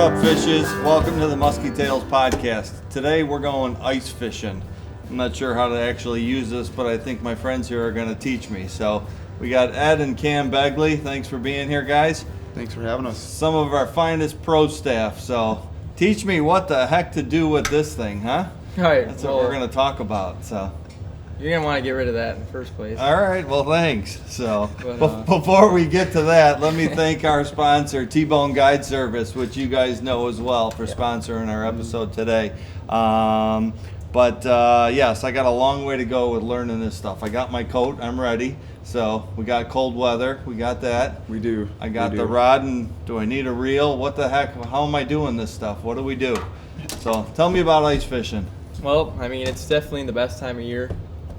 up, fishes? Welcome to the Musky Tales podcast. Today we're going ice fishing. I'm not sure how to actually use this, but I think my friends here are going to teach me. So we got Ed and Cam Begley. Thanks for being here, guys. Thanks for having us. Some of our finest pro staff. So teach me what the heck to do with this thing, huh? All right. That's what we're going to talk about. So you're going to want to get rid of that in the first place. all right, well, thanks. So before we get to that, let me thank our sponsor, T-Bone Guide Service, which you guys know as well, for sponsoring our episode today. Yes, I got a long way to go with learning this stuff. I got my coat, I'm ready. So we got cold weather, we got that. We do. I got the rod, and do I need a reel? What the heck, how am I doing this stuff? What do we do? So tell me about ice fishing. Well, I mean, it's definitely the best time of year.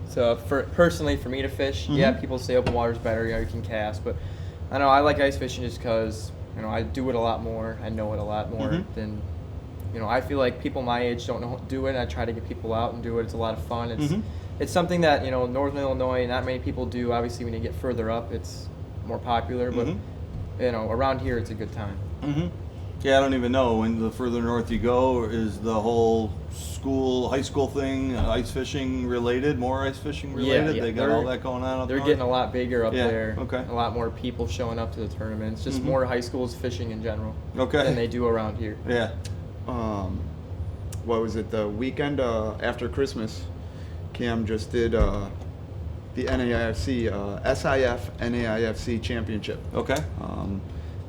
So personally, for me to fish, yeah, people say open water's better, you can cast, but I know I like ice fishing just because, I do it a lot more, I know it a lot more than, I feel like people my age don't do it, and I try to get people out and do it. It's a lot of fun. It's something that, Northern Illinois, not many people do. Obviously, when you get further up, it's more popular, but, around here, it's a good time. Yeah, I don't even know. When the further north you go, is the whole high school thing, ice fishing related, more ice fishing related? Yeah. They got all that going on up They're north? getting a lot bigger up there. Okay. A lot more people showing up to the tournaments. Just more high schools fishing in general Okay. than they do around here. Yeah. What was it? The weekend after Christmas, Cam just did the NAIFC, SIF NAIFC championship. Okay.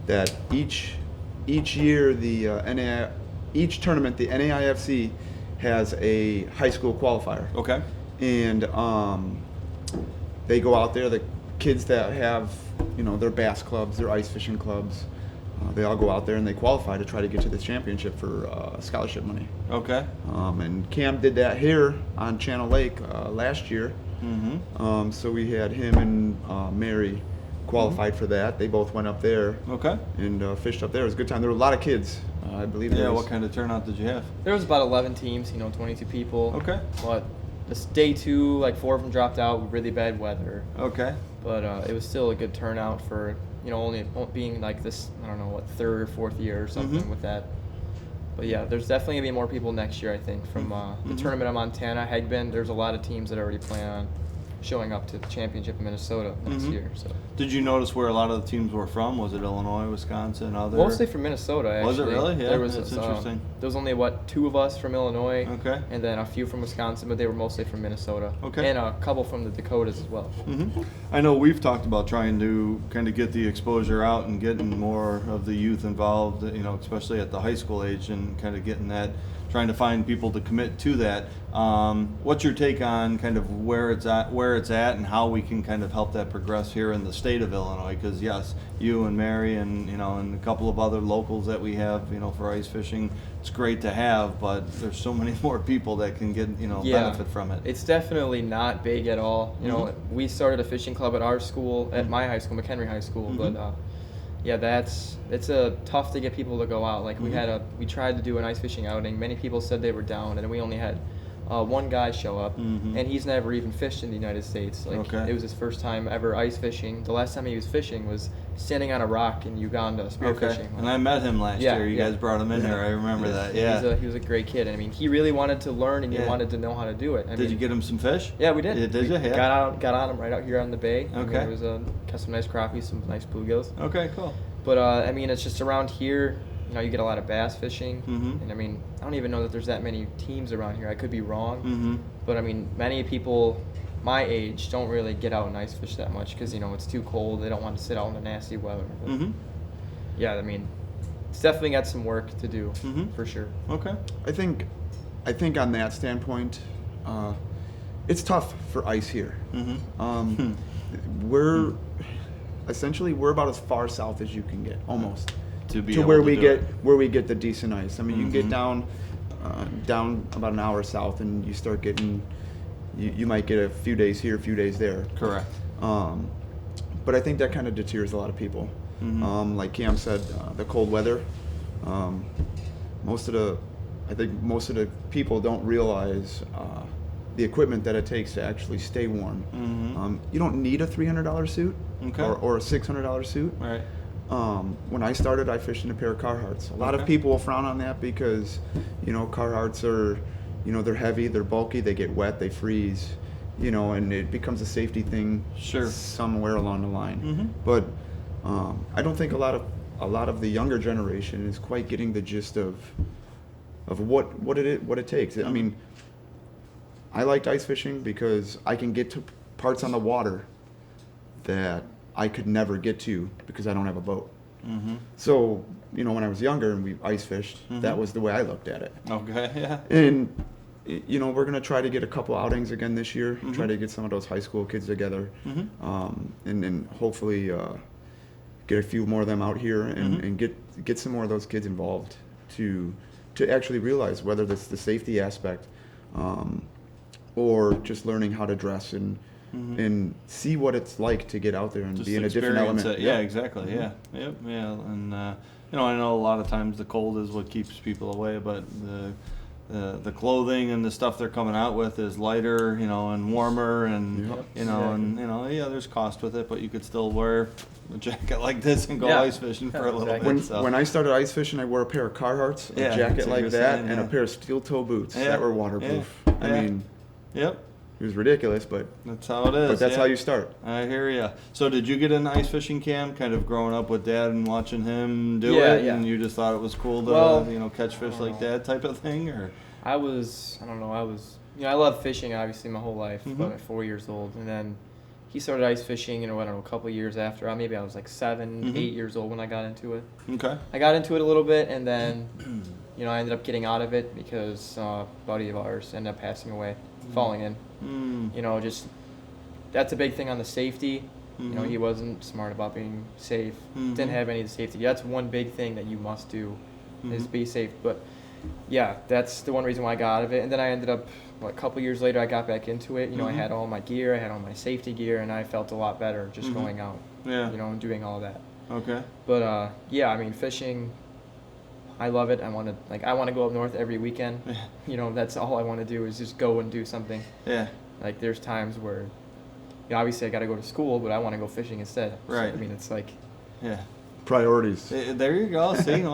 That each year each tournament the NAIFC has a high school qualifier. Okay. And they go out there. The kids that have their bass clubs, their ice fishing clubs, they all go out there and they qualify to try to get to this championship for scholarship money. Okay. And Cam did that here on Channel Lake last year. So we had him and Mary qualified for that. They both went up there. Okay. And fished up there. It was a good time. There were a lot of kids. I believe. Yeah. What kind of turnout did you have? There was about 11 teams, 22 people. Okay. But this day 2, 4 of them dropped out with really bad weather. Okay. But it was still a good turnout for, only being this, I don't know, third or fourth year or something with that. But yeah, there's definitely going to be more people next year, I think, from the tournament of Montana, Hegbin. There's a lot of teams that already plan on showing up to the championship in Minnesota next year. So. Did you notice where a lot of the teams were from? Was it Illinois, Wisconsin, other? Mostly from Minnesota, actually. Was it really? Yeah, that's interesting. There was only, 2 of us from Illinois. Okay. And then a few from Wisconsin, but they were mostly from Minnesota. Okay. And a couple from the Dakotas as well. I know we've talked about trying to kind of get the exposure out and getting more of the youth involved, especially at the high school age, and kind of getting that, trying to find people to commit to that. What's your take on kind of where it's at, and how we can kind of help that progress here in the state of Illinois? Because yes, you and Mary and and a couple of other locals that we have, for ice fishing, it's great to have, but there's so many more people that can get benefit from it. It's definitely not big at all. We started a fishing club at our school, at my high school, McHenry High School, but it's tough to get people to go out. We tried to do an ice fishing outing. Many people said they were down, and we only had one guy show up, and he's never even fished in the United States. It was his first time ever ice fishing. The last time he was fishing was standing on a rock in Uganda spearfishing. And I met him last year. You guys brought him in here. I remember that. Yeah. He was a great kid. I mean, he really wanted to learn, and he wanted to know how to do it. Did you get him some fish? Yeah, we did. Did you? Yeah. Got on him right out here on the bay. Okay. It was got some nice crappies, some nice bluegills. Okay, cool. But it's just around here. You get a lot of bass fishing, and I don't even know that there's that many teams around here. I could be wrong, but many people my age don't really get out and ice fish that much because it's too cold. They don't want to sit out in the nasty weather. But yeah, it's definitely got some work to do for sure. Okay. I think on that standpoint, it's tough for ice here. We're about as far south as you can get, almost. To where we get the decent ice. I mean, you can get down about an hour south, and you start getting, you might get a few days here, a few days there. Correct. But I think that kind of deters a lot of people. Like Cam said, the cold weather. Most of the people don't realize the equipment that it takes to actually stay warm. You don't need a $300 suit or a $600 suit. Right. When I started, I fished in a pair of Carhartts. A lot of people will frown on that because, Carhartts are, they're heavy, they're bulky, they get wet, they freeze, and it becomes a safety thing somewhere along the line. But I don't think a lot of the younger generation is quite getting the gist of what it takes. I mean, I liked ice fishing because I can get to parts on the water that I could never get to because I don't have a boat. So, when I was younger and we ice fished, that was the way I looked at it. Okay, yeah. And, we're going to try to get a couple outings again this year, try to get some of those high school kids together, and then hopefully get a few more of them out here and get some more of those kids involved to actually realize whether it's the safety aspect or just learning how to dress and see what it's like to get out there and Just be in a different element. Yeah, exactly. Yeah, yep, yeah. And I know a lot of times the cold is what keeps people away, but the clothing and the stuff they're coming out with is lighter, and warmer, and there's cost with it, but you could still wear a jacket like this and go ice fishing for a little bit. When I started ice fishing, I wore a pair of Carhartts, a jacket like that, and a pair of steel toe boots that were waterproof. I mean, it was ridiculous, but that's how it is. But that's how you start. I hear you. So did you get into ice fishing, Cam, kind of growing up with Dad and watching him do it, and you just thought it was cool to catch fish like Dad type of thing? Or I love fishing obviously my whole life, about at 4 years old, and then he started ice fishing, a couple years after. Maybe I was like 7, 8 years old when I got into it. Okay. I got into it a little bit, and then I ended up getting out of it because a buddy of ours ended up passing away, falling in. Just that's a big thing on the safety. He wasn't smart about being safe. Didn't have any of the safety. That's one big thing that you must do is be safe. But that's the one reason why I got out of it. And then I ended up a couple years later, I got back into it. I had all my gear, I had all my safety gear, and I felt a lot better just going out. And doing all that. Okay. But fishing, I love it. I want to go up north every weekend. That's all I want to do is just go and do something. Yeah. Like there's times where, obviously I got to go to school, but I want to go fishing instead. Right. So, it's like. Yeah. Priorities. There you go. See,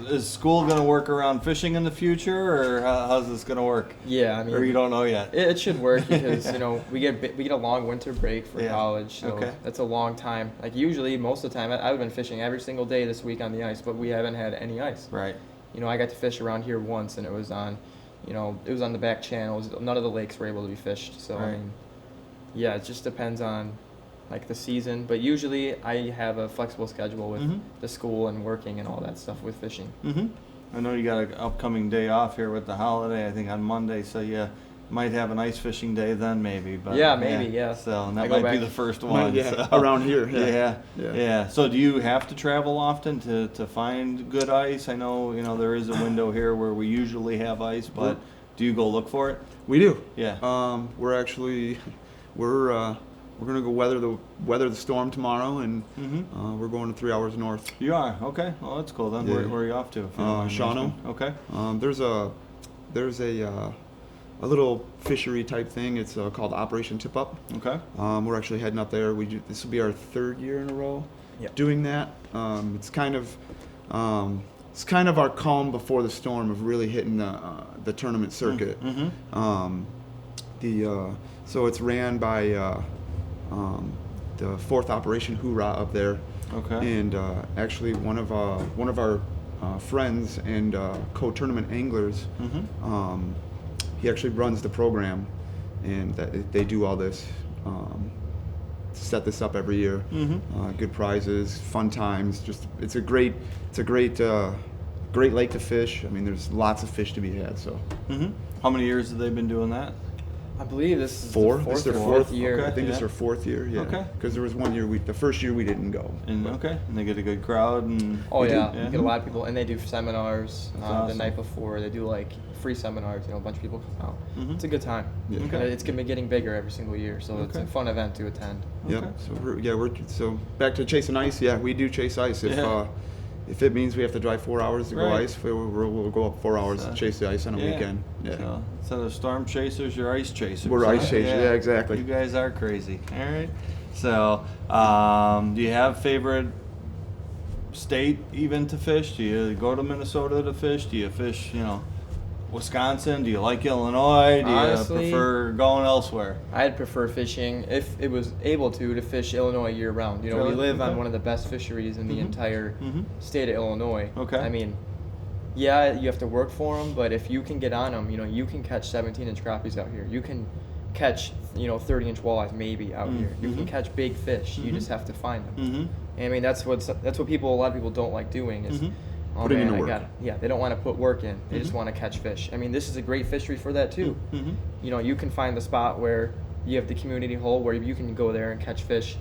is school going to work around fishing in the future, or how's this going to work? Yeah, or you don't know yet. It should work because we get a long winter break for college, so that's a long time. Like usually, most of the time, I've been fishing every single day this week on the ice, but we haven't had any ice. Right. I got to fish around here once, and it was on, the back channels. None of the lakes were able to be fished, so it just depends on the season, but usually I have a flexible schedule with the school and working and all that stuff with fishing. I know you got an upcoming day off here with the holiday, I think on Monday, so you might have an ice fishing day then maybe. But maybe. So and that might be the first one. Around here. Yeah. So do you have to travel often to find good ice? I know there is a window here where we usually have ice, but do you go look for it? We do. Yeah. We're gonna go weather the storm tomorrow, and we're going to 3 hours north. You are? Okay. Well, that's cool then. Where are you off to? Shawano. Okay. There's a little fishery type thing. It's called Operation Tip Up. Okay. We're actually heading up there. This will be our 3rd year in a row doing that. It's kind of our calm before the storm of really hitting the tournament circuit. So it's ran by the 4th Operation Hoorah up there. Okay. And actually one of our friends and co-tournament anglers, he actually runs the program, and they do all this, set this up every year. Good prizes, fun times. It's a great lake to fish. I mean, there's lots of fish to be had. So. How many years have they been doing that? I believe this is This is their fourth year. Okay. I think it's their 4th year. Yeah. Okay. Because there was one year the first year we didn't go. And and they get a good crowd and. You get a lot of people, and they do seminars the night before. They do free seminars. A bunch of people come out. It's a good time. Yeah. Okay. It's gonna be getting bigger every single year, so it's a fun event to attend. Yep. Okay. So back to chasing ice. Yeah, we do chase ice. If it means we have to drive 4 hours to go ice, we'll go up 4 hours to chase the ice on a weekend. Yeah. So instead of storm chasers, you're ice chasers. We're ice chasers. Yeah, exactly. You guys are crazy. All right. So, do you have favorite state even to fish? Do you go to Minnesota to fish? Do you fish, Wisconsin? Do you like Illinois? Do Honestly, you prefer going elsewhere? I'd prefer fishing, if it was able to fish Illinois year round. We Really? live on Okay. one of the best fisheries in the entire state of Illinois. Okay. I mean, yeah, you have to work for them, but if you can get on them, you can catch 17-inch crappies out here. You can catch, 30-inch walleyes maybe out here. You can catch big fish. You just have to find them. And I mean, that's what a lot of people don't like doing is, oh Putting in man, the work. they don't want to put work in. They just want to catch fish. I mean, this is a great fishery for that too. You can find the spot where you have the community hole where you can go there and catch fish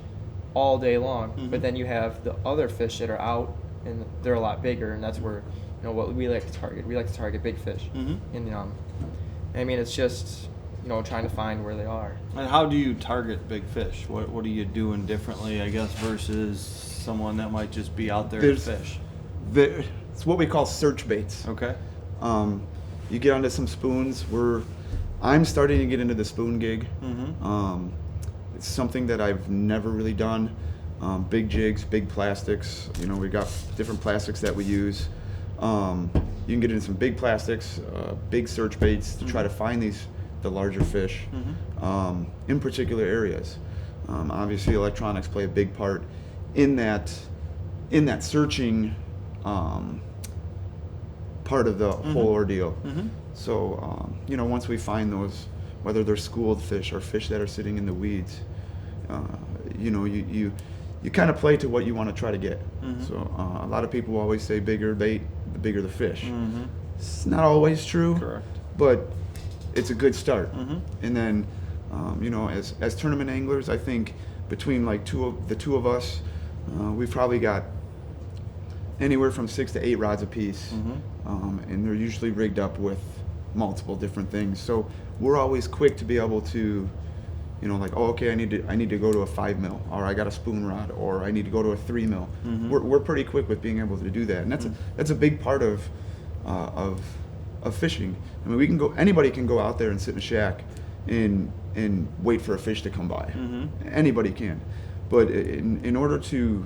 all day long. But then you have the other fish that are out, and they're a lot bigger, and that's where what we like to target. We like to target big fish. And I mean, it's just trying to find where they are. And how do you target big fish? What are you doing differently, I guess, versus someone that might just be out there to fish? It's what we call search baits. Okay. You get onto some spoons. I'm starting to get into the spoon gig. It's something that I've never really done. Big jigs, big plastics. We got different plastics that we use. You can get into some big plastics, big search baits to try to find the larger fish in particular areas. Obviously, electronics play a big part in that searching part of the whole ordeal. So once we find those, whether they're schooled fish or fish that are sitting in the weeds, you kind of play to what you want to try to get. So a lot of people always say bigger bait, the bigger the fish. It's not always true. Correct. But it's a good start. And then as tournament anglers, I think between like the two of us, we've probably got anywhere from 6 to 8 rods apiece, and they're usually rigged up with multiple different things. So we're always quick to be able to, okay, I need to go to a 5 mil, or I got a spoon rod, or I need to go to a 3 mil. We're pretty quick with being able to do that, and that's a big part of fishing. I mean, anybody can go out there and sit in a shack and wait for a fish to come by. Anybody can, but in order to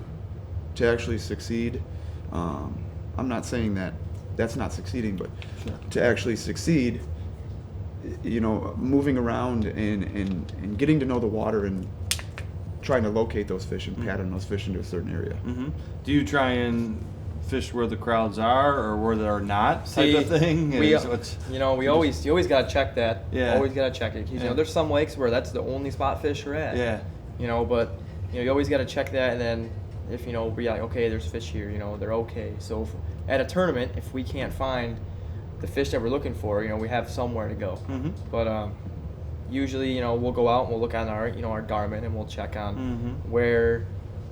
actually succeed, I'm not saying that that's not succeeding, but to actually succeed, moving around and getting to know the water and trying to locate those fish and pattern those fish into a certain area. Do you try and fish where the crowds are or where they're not type of thing? You always gotta check that. Yeah. Always gotta check it. 'Cause, there's some lakes where that's the only spot fish are at. Yeah. But you always gotta check that, and then if we're like, okay, there's fish here, they're okay. So at a tournament, if we can't find the fish that we're looking for, we have somewhere to go. But usually, we'll go out and we'll look on our Garmin, and we'll check on where,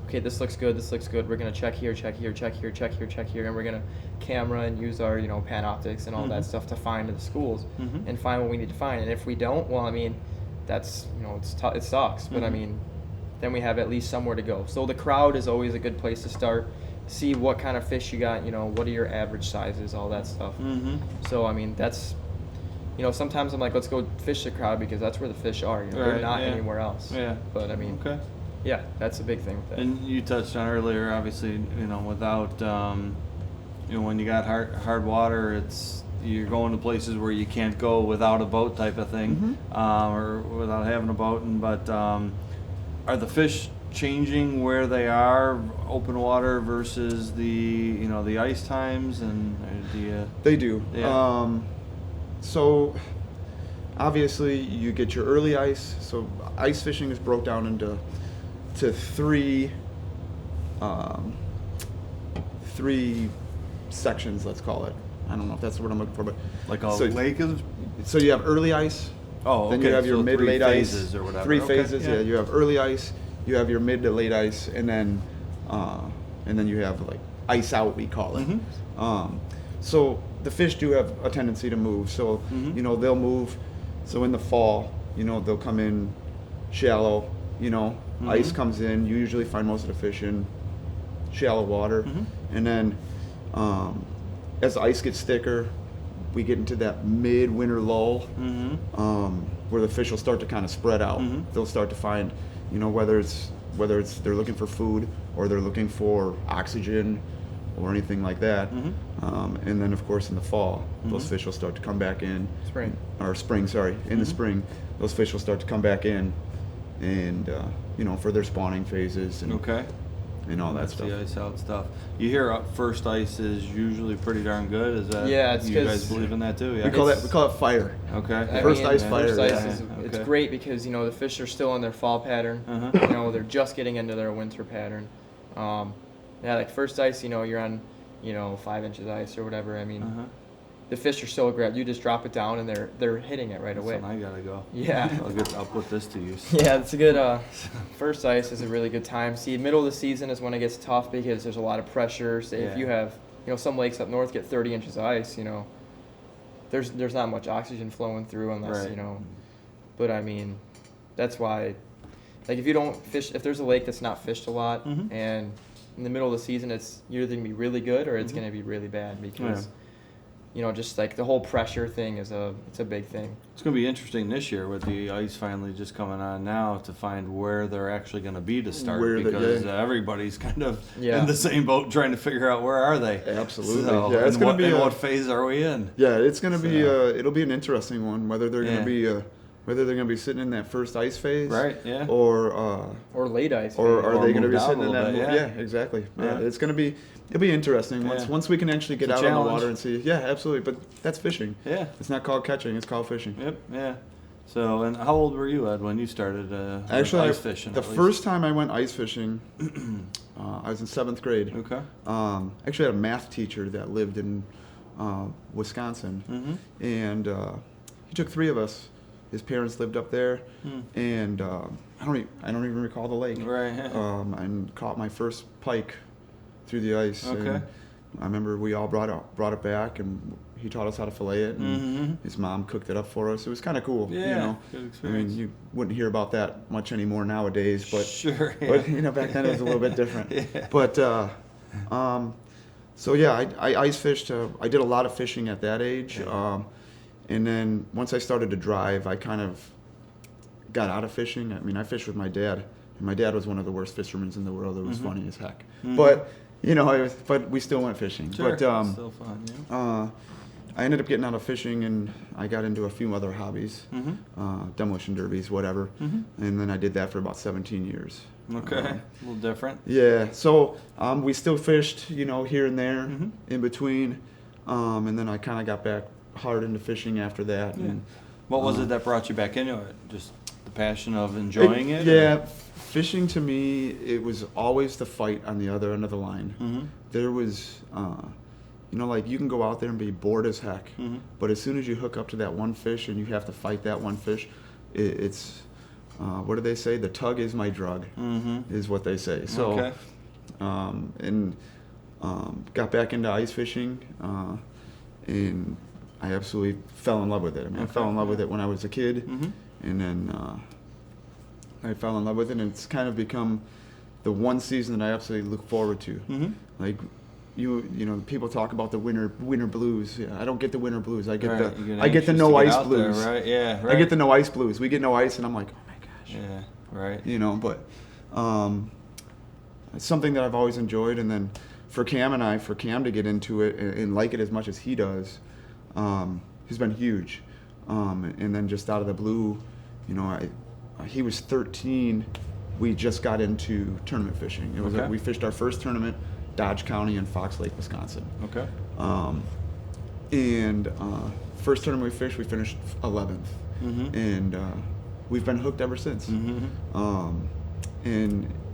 okay, this looks good, we're gonna check here, and we're gonna camera and use our Panoptics and all that stuff to find the schools and find what we need to find. And if we don't, well, I mean, that's it sucks, but I mean, then we have at least somewhere to go. So the crowd is always a good place to start. See what kind of fish you got, what are your average sizes, all that stuff. So I mean, that's sometimes I'm like, let's go fish the crowd because that's where the fish are. They're not anywhere else. Yeah. But I mean, okay. Yeah, that's a big thing with that. And you touched on earlier, obviously, without, when you got hard water, you're going to places where you can't go without a boat type of thing, or without having a boat. But are the fish changing where they are, open water versus the ice times, and They do. Yeah. So obviously you get your early ice. So ice fishing is broke down into three sections, let's call it. I don't know if that's the word I'm looking for, but like a lake is. So you have early ice. Oh, okay. Then you have your mid, late ice. Phases or whatever. 3 Okay, phases. Yeah. You have early ice. You have your mid to late ice, and then you have like ice out, we call it. So the fish do have a tendency to move. So they'll move. So in the fall, they'll come in shallow. Ice comes in. You usually find most of the fish in shallow water, and then as the ice gets thicker, we get into that mid-winter lull, where the fish will start to kind of spread out. They'll start to find, whether it's they're looking for food or they're looking for oxygen, or anything like that. And then, of course, in the fall, those fish will start to come back in. Spring, sorry. In the spring, those fish will start to come back in, and for their spawning phases and and all that stuff. The ice out stuff. You hear first ice is usually pretty darn good. Is that? Yeah, it's you guys believe in that too? Yeah. We call it fire. Okay. First ice fire. First ice is it's great because the fish are still in their fall pattern. They're just getting into their winter pattern. Like first ice, you're on 5 inches ice or whatever. I mean, the fish are so aggressive. You just drop it down and they're hitting it right away. I gotta go. Yeah. I'll put this to use. Yeah, it's a good. First ice is a really good time. See, middle of the season is when it gets tough because there's a lot of pressure. Say if you have, some lakes up north get 30 inches of ice. There's not much oxygen flowing through unless But I mean, that's why, like if you don't fish, if there's a lake that's not fished a lot and in the middle of the season it's either gonna be really good or it's gonna be really bad because. Just like the whole pressure thing it's a big thing. It's going to be interesting this year with the ice finally just coming on now to find where they're actually going to be to start because everybody's kind of in the same boat trying to figure out where are they. Absolutely. So, it's going to be what phase are we in? Yeah, it's going to be it'll be an interesting one whether they're going to be whether they're going to be sitting in that first ice phase, or late ice, or are they going to be sitting in that? Exactly. Yeah, it's going to be. It'll be interesting once we can actually get out on the water and see. Yeah, absolutely. But that's fishing. Yeah, it's not called catching; it's called fishing. Yep. Yeah. So, and how old were you, Ed, when you started actually ice fishing? The first time I went ice fishing, I was in 7th grade. Okay. Actually, I had a math teacher that lived in Wisconsin, and he took 3 of us. His parents lived up there, and I don't even recall the lake. Right. And caught my first pike through the ice. Okay. And I remember we all brought it back, and he taught us how to fillet it, and his mom cooked it up for us. It was kind of cool. Yeah. Good experience. I mean, you wouldn't hear about that much anymore nowadays, but sure. Yeah. But back then it was a little bit different. But so yeah, I ice fished. I did a lot of fishing at that age. And then once I started to drive, I kind of got out of fishing. I mean, I fished with my dad, and my dad was one of the worst fishermen in the world. It was funny as heck. But but we still went fishing. Sure. But still fun. I ended up getting out of fishing, and I got into a few other hobbies, demolition derbies, whatever. And then I did that for about 17 years. Okay, a little different. Yeah. So we still fished, here and there, in between, and then I kind of got back hard into fishing after that. And what was it that brought you back into it? Just the passion of enjoying it? Yeah, fishing to me, it was always the fight on the other end of the line. There was, like you can go out there and be bored as heck, but as soon as you hook up to that one fish and you have to fight that one fish, it's, what do they say? The tug is my drug, is what they say. So, got back into ice fishing, and I absolutely fell in love with it. I mean, I fell in love with it when I was a kid, and then I fell in love with it, and it's kind of become the one season that I absolutely look forward to. Like, people talk about the winter blues. Yeah, I don't get the winter blues. I get the no ice blues. There, right? Yeah, right. I get the no ice blues. We get no ice, and I'm like, oh my gosh. Yeah, right. But it's something that I've always enjoyed, and then for Cam to get into it and like it as much as he does. He's been huge, and then just out of the blue, he was 13. We just got into tournament fishing. It was we fished our first tournament, Dodge County in Fox Lake, Wisconsin. Okay. And first tournament we finished 11th, and we've been hooked ever since. And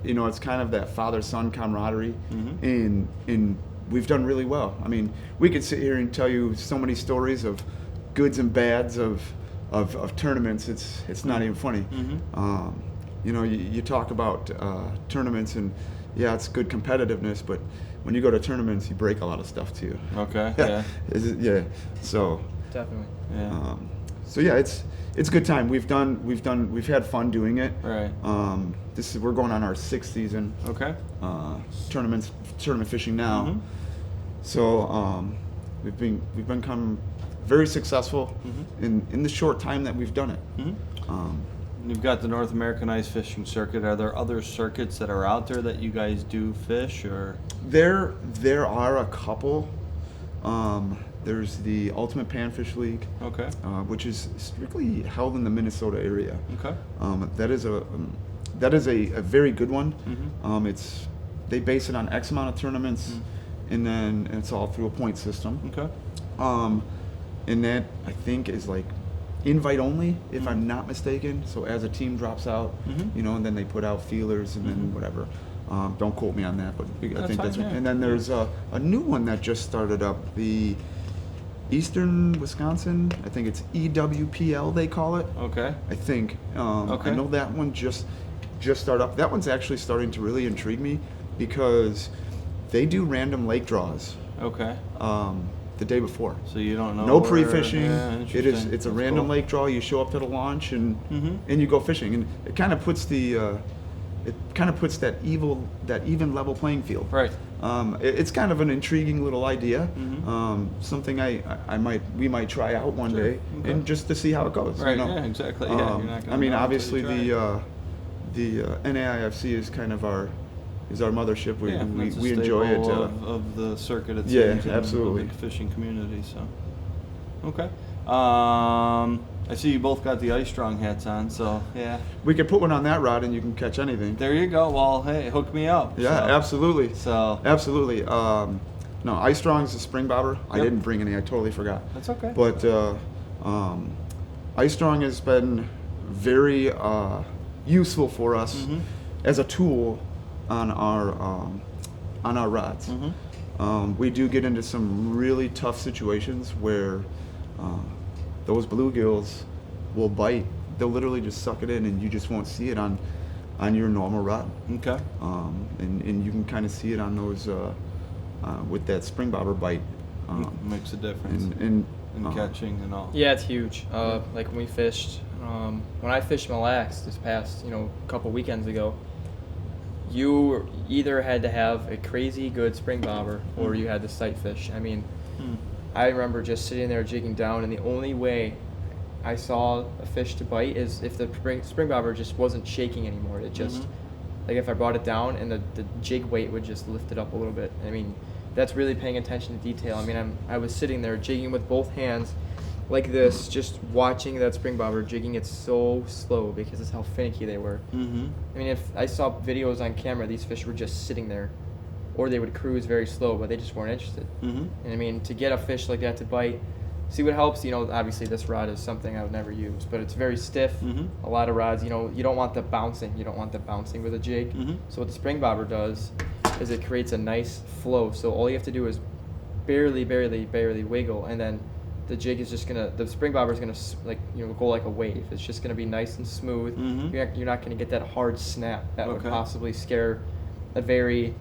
it's kind of that father-son camaraderie, and we've done really well. I mean, we could sit here and tell you so many stories of goods and bads of tournaments. It's not even funny. You talk about tournaments, and it's good competitiveness, but when you go to tournaments, you break a lot of stuff too. Okay. Yeah. So definitely. Yeah. So yeah, it's a good time. We've had fun doing it. Right. We're going on our 6th season. Okay. Tournament fishing now. So we've become very successful in the short time that we've done it. You've got the North American Ice Fishing Circuit. Are there other circuits that are out there that you guys do fish, or? There are a couple. There's the Ultimate Panfish League, Okay. which is strictly held in the Minnesota area. Okay. That is a very good one. Mm-hmm. They base it on X amount of tournaments, and then it's all through a point system. Okay. And that I think is like invite only, if I'm not mistaken. So as a team drops out, and then they put out feelers and then whatever. Don't quote me on that, but I think that's. fine, yeah. And then there's a new one that just started up, the Eastern Wisconsin. I think it's EWPL they call it. Okay. I think. Okay. I know that one just started up. That one's actually starting to really intrigue me because they do random lake draws. Okay. The day before. So you don't know. No where- pre-fishing. Yeah, It's interesting. a That's random cool. lake draw. You show up to the launch and you go fishing, and it kind of puts that even level playing field. Right. It's kind of an intriguing little idea. Something we might try out one Sure. day, Okay. and just to see how it goes. Right. You know? Yeah. Exactly. Yeah. You're not gonna I mean, know until obviously you try it. the NAIFC is kind of our mothership. We Yeah, that's a we enjoy it. staple of the circuit. It Yeah, seems, and absolutely. The big fishing community. So. Okay. I see you both got the Ice Strong hats on. So yeah. We could put one on that rod, and you can catch anything. There you go. Well, hey, hook me up. Yeah, So- absolutely. So Absolutely. No, Ice Strong's a spring bobber. I Yep. didn't bring any. I totally forgot. that's okay. But Ice Strong has been very useful for us as a tool on our rods. We do get into some really tough situations where those bluegills will bite. They'll literally just suck it in, and you just won't see it on your normal rod. Okay. And you can kind of see it on those with that spring bobber bite. Makes a difference And in catching and all. Yeah, it's huge. Like when we fished, when I fished Mille Lacs this past, couple weekends ago, you either had to have a crazy good spring bobber or you had to sight fish. I mean, I remember just sitting there jigging down, and the only way I saw a fish to bite is if the spring bobber just wasn't shaking anymore. It just, like if I brought it down and the jig weight would just lift it up a little bit. I mean, that's really paying attention to detail. I mean, I was sitting there jigging with both hands like this, just watching that spring bobber jigging it so slow because it's how finicky they were. I mean, if I saw videos on camera, these fish were just sitting there, or they would cruise very slow, but they just weren't interested. And I mean, to get a fish like that to bite, see what helps, obviously this rod is something I would never use, but it's very stiff. A lot of rods, you don't want the bouncing. You don't want the bouncing with a jig. So what the spring bobber does is it creates a nice flow. So all you have to do is barely wiggle, and then the jig is just the spring bobber is gonna go like a wave. It's just gonna be nice and smooth. You're not gonna get that hard snap that would Okay. possibly scare a very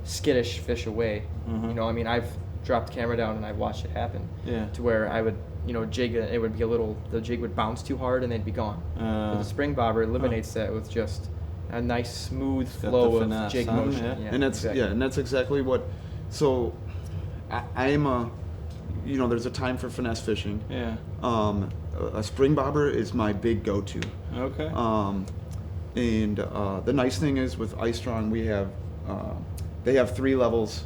skittish fish away. I mean, I've dropped the camera down and I've watched it happen. Yeah. To where I would, jig it would be the jig would bounce too hard and they'd be gone. But the spring bobber eliminates that with just a nice smooth got flow the of finesse, jig huh? motion. Yeah. and that's exactly. and that's exactly what. So, I'm a, there's a time for finesse fishing. Yeah. A spring bobber is my big go-to. Okay. And the nice thing is with Ice Strong, they have 3 levels.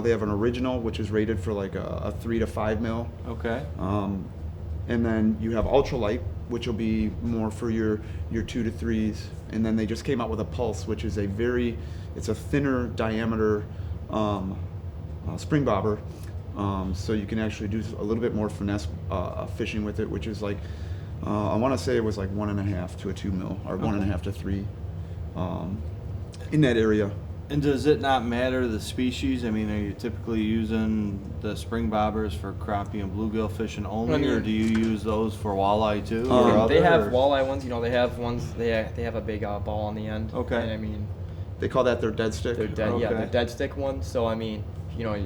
They have an original, which is rated for like a 3 to 5 mil. Okay. And then you have ultralight, which will be more for your 2 to 3s. And then they just came out with a pulse, which is it's a thinner diameter spring bobber. So you can actually do a little bit more finesse fishing with it, which is like, I want to say it was like 1.5 to a 2 mil, or 1.5 to 3, in that area. And does it not matter the species? I mean, are you typically using the spring bobbers for crappie and bluegill fishing only, or do you use those for walleye too? They have walleye ones. They have ones. They have a big ball on the end. Okay. And I mean, They call that their dead stick. they're dead. Yeah, Okay. they're dead stick ones. So I mean,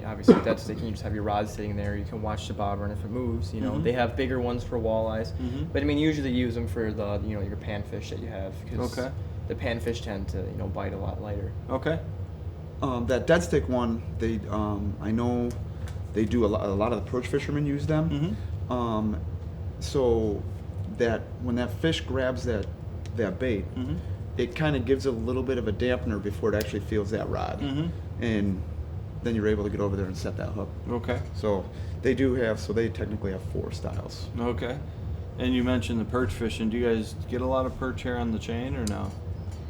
obviously dead stick, you just have your rod sitting there. You can watch the bobber, and if it moves, they have bigger ones for walleyes. But I mean, usually use them for the your panfish that you have, because Okay. the panfish tend to bite a lot lighter. Okay. That dead stick one, they I know they do a lot of the perch fishermen use them. So that when that fish grabs that that bait, it kind of gives a little bit of a dampener before it actually feels that rod, and then you're able to get over there and set that hook. Okay. So they technically have 4 styles. Okay. And you mentioned the perch fishing. Do you guys get a lot of perch here on the chain or no?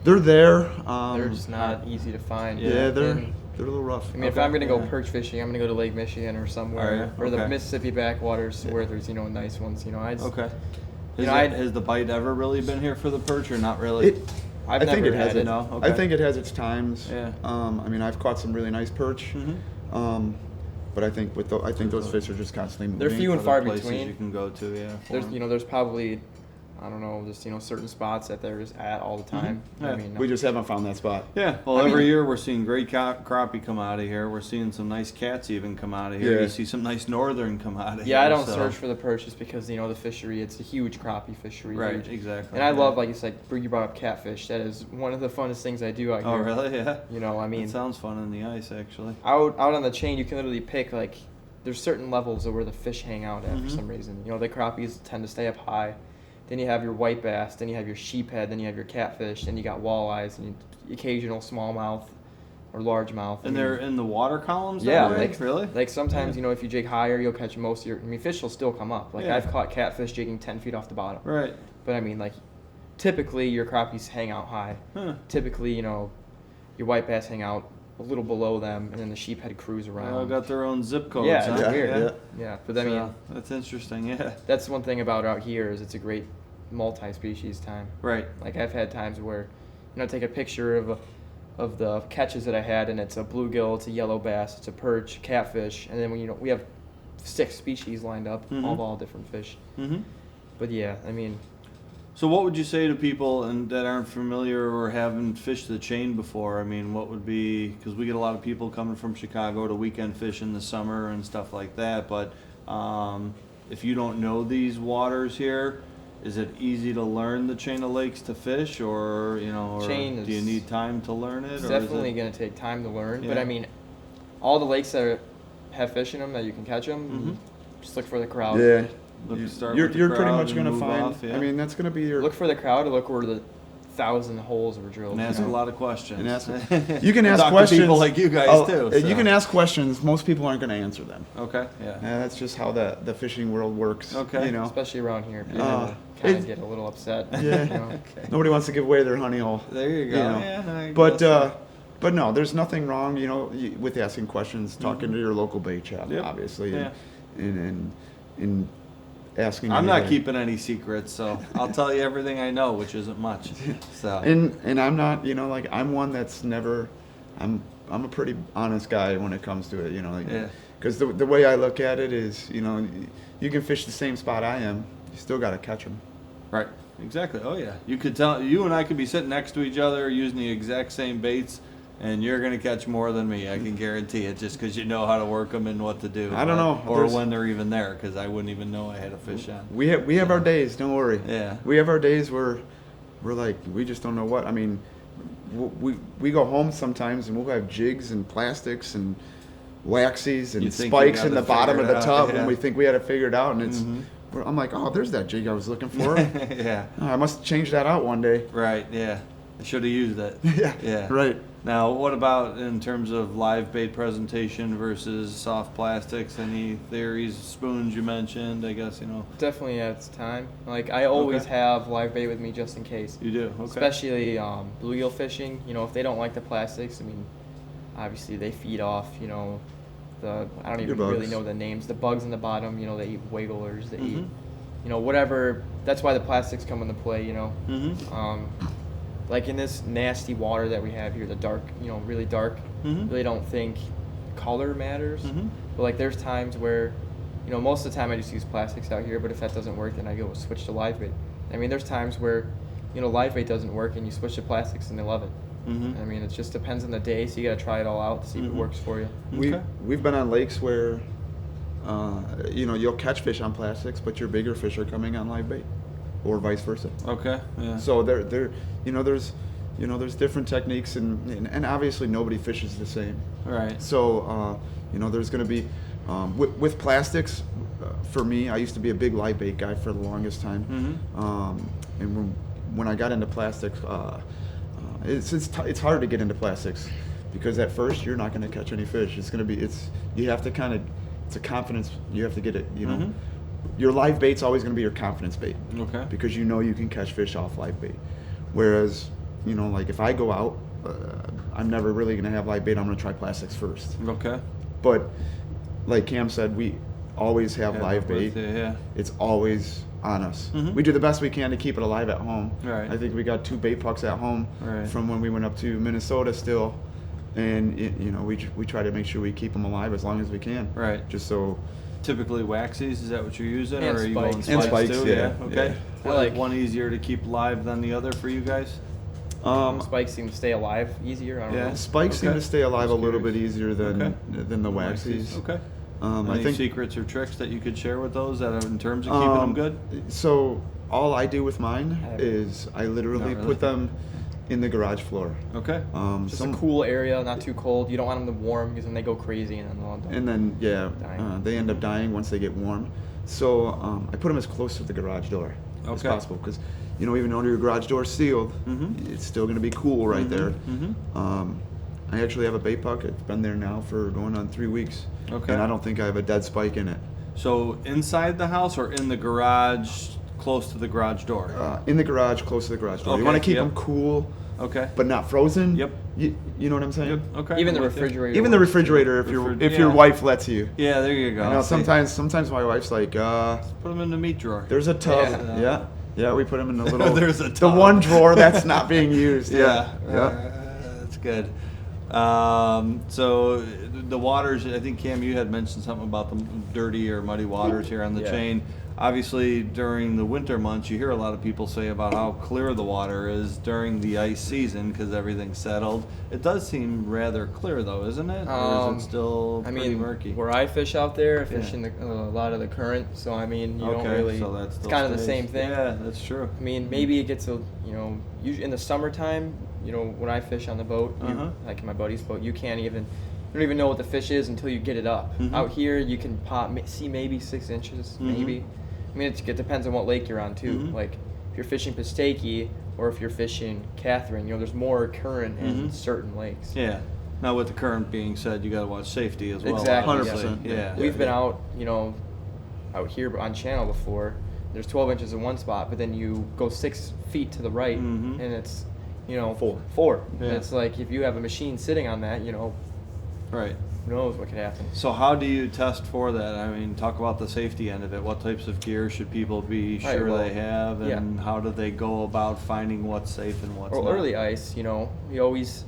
They're there. They're just not easy to find. Yeah, they're a little rough. I mean, if I'm going to go perch fishing, I'm going to go to Lake Michigan or somewhere, or the Mississippi backwaters where there's, nice ones. Okay. Has the bite ever really been here for the perch or not really? I think it has. No? Okay. I think it has its times. Yeah. I mean, I've caught some really nice perch. But I think those fish are just constantly moving. They're few and Other far places between. you can go to, yeah. There's probably, I don't know, just certain spots that they're just at all the time. Yeah. I mean, We just haven't found that spot. Yeah, well, every year we're seeing great crappie come out of here. We're seeing some nice cats even come out of here. Yeah. You see some nice northern come out of here. yeah, I don't so- search for the perch just because the fishery. It's a huge crappie fishery. Right, huge. exactly. And I love, like you said, you brought up catfish. That is one of the funnest things I do out Oh, here. really? Yeah. I mean, It sounds fun in the ice, actually. out on the chain, you can literally pick there's certain levels of where the fish hang out at for some reason. The crappies tend to stay up high. Then you have your white bass, then you have your sheephead, then you have your catfish, then you got walleyes and occasional smallmouth or largemouth. And they're in the water columns? Yeah, that way? Really? Like sometimes, if you jig higher, you'll catch most of your. Fish will still come up. Yeah. I've caught catfish jigging 10 feet off the bottom. Right. But I mean, typically your crappies hang out high. Huh. Typically, your white bass hang out a little below them, and then the sheephead cruise They around. all got their own zip codes. Yeah, huh? it's weird. Yeah. Yeah, but I mean, that's interesting, yeah. that's one thing about out here is it's a great multi-species time. Right. I've had times where, take a picture of the catches that I had, and it's a bluegill, it's a yellow bass, it's a perch, catfish, and then we have 6 species lined up, all different fish. But yeah, I mean. So what would you say to people that aren't familiar or haven't fished the chain before? I mean, what would be, because we get a lot of people coming from Chicago to weekend fish in the summer and stuff like that, but if you don't know these waters here, is it easy to learn the chain of lakes to fish, or do you need time to learn it? It's or definitely going to take time to learn, but Yeah. I mean, all the lakes that have fish in them that you can catch them, just look for the crowd. Yeah. Start You're with the pretty crowd much and going to move find. off, yeah. I mean, that's going to be your. Look for the crowd, or look where the 1,000 holes were drilled. And ask a lot of questions. And ask, you can ask Talk to questions. people like you guys too. So. You can ask questions. Most people aren't going to answer them. Okay. Yeah. That's just how the fishing world works. Okay. Especially around here, people Uh, kind it- of get a little upset. Yeah. Nobody wants to give away their honey hole. There you go. Yeah, no, I But guess. but no, there's nothing wrong, with asking questions, talking to your local bait shop, Yep. obviously, Yeah. and asking. I'm not anybody. keeping any secrets, so I'll tell you everything I know, which isn't much. So. And I'm not, I'm one that's never. I'm a pretty honest guy when it comes to it, Yeah. Because the way I look at it is, you can fish the same spot I am, you still got to catch them. Right. Exactly. Oh yeah. You and I could be sitting next to each other using the exact same baits, and you're gonna catch more than me. I can guarantee it, just because you know how to work them and what to do. I don't know. Or There's- when they're even there, because I wouldn't even know I had a fish on. We have our days. Don't worry. Yeah. We have our days where we're like we just don't know what. I mean, we go home sometimes and we'll have jigs and plastics and waxies You and think you spikes got in to the bottom of figure the it tub, out, yeah. and we think we had it figured out, and it's. I'm like, oh, there's that jig I was looking for. Yeah. Oh, I must change that out one day. Right. Yeah. I should have used it. Yeah. Yeah. Right. Now, what about in terms of live bait presentation versus soft plastics? Any theories? Spoons you mentioned, I guess, Definitely at its time. I always Okay. have live bait with me just in case. You do? Okay. Especially bluegill fishing. If they don't like the plastics, I mean, obviously they feed off, I don't even really bugs. know the names. The bugs in the bottom, they eat wigglers, they eat, whatever. That's why the plastics come into play, Like in this nasty water that we have here, the dark, really dark, really don't think color matters. But there's times where, most of the time I just use plastics out here, but if that doesn't work, then I go switch to live bait. I mean, there's times where, live bait doesn't work and you switch to plastics and they love it. I mean, it just depends on the day, so you got to try it all out to see if it works for you. We've been on lakes where, you'll catch fish on plastics, but your bigger fish are coming on live bait, or vice versa. Okay. Yeah. So there's different techniques, and obviously nobody fishes the same. Right. So there's going to be with plastics. For me, I used to be a big live bait guy for the longest time, and when I got into plastics, it's hard to get into plastics because at first you're not going to catch any fish. You have to kind of, it's a confidence. You have to get it. You know, your live bait's always going to be your confidence bait. Okay. Because you know you can catch fish off live bait. Whereas, you know, like if I go out, I'm never really going to have live bait. I'm going to try plastics first. Okay. But like Cam said, we always have live bait. Yeah. It's always on us. Mhm. We do the best we can to keep it alive at home. Right. I think we got 2 bait pucks at home Right. from when we went up to Minnesota still, and you know we try to make sure we keep them alive as long as we can. Right. Just so. Typically waxies, is that what you're using, And or are you going spikes. spikes, And spikes, too? yeah, Okay. yeah. I like- one easier to keep live than the other for you guys? Spikes seem to stay alive easier. I don't Yeah. know. Spikes seem Okay. to stay alive a Just little bit curious. easier than Okay. than the waxies. Okay. I Any think secrets or tricks that you could share with those that are in terms of keeping them good? So all I do with mine is I literally Not really. put them in the garage floor. Okay. Just a cool area, not too cold. You don't want them to warm because then they go crazy and then they'll And then Dying. they end up dying once they get warm. So I put them as close to the garage door as Okay. possible because you know even though your garage door is sealed, it's still going to be cool right there. I actually have a bait puck. It's been there now for going on 3 weeks. Okay. And I don't think I have a dead spike in it. So inside the house or in the garage, close to the garage door? In the garage, close to the garage door. Okay, You want to keep yep. them cool, Okay. but not frozen. Yep. You know what I'm saying? Yep. Okay. Even the I'm with you. refrigerator. Even the works. refrigerator, if your Yeah. wife lets you. Yeah, there you go. I know See, sometimes my wife's like, put them in the meat drawer. there's a tub. Yeah. Yeah, we put them in the little. There's a the tub. one drawer that's not being used. Yeah. Yeah. That's good. So the waters, I think Cam, you had mentioned something about the dirty or muddy waters here on the Yeah. chain. Obviously, during the winter months, you hear a lot of people say about how clear the water is during the ice season because everything's settled. It does seem rather clear, though, isn't it? Or is it still I pretty mean, murky? where I fish out there, I fish Yeah. in a lot of the current, so I mean, you don't Okay, really. so that it's still kind of the stays. same thing. Yeah, that's true. I mean, maybe it gets usually in the summertime, when I fish on the boat, like in my buddy's boat, you don't even know what the fish is until you get it up. Mhm. Out here, you can see maybe 6 inches, maybe. I mean, it depends on what lake you're on too. Mhm. Like if you're fishing Pistaki or if you're fishing Catherine, there's more current in Mhm. certain lakes. Yeah. Now, with the current being said, you got to watch safety as well. Exactly. obviously. 100%. Yeah. We've been out here on channel before. There's 12 inches in one spot, but then you go 6 feet to the right, Mhm. and it's 4. Yeah. And it's like if you have a machine sitting on that, Right. who knows what could happen. So how do you test for that? I mean, talk about the safety end of it. What types of gear should people be Right, sure well, they have, and yeah. how do they go about finding what's safe and what's Or not? early ice, you always,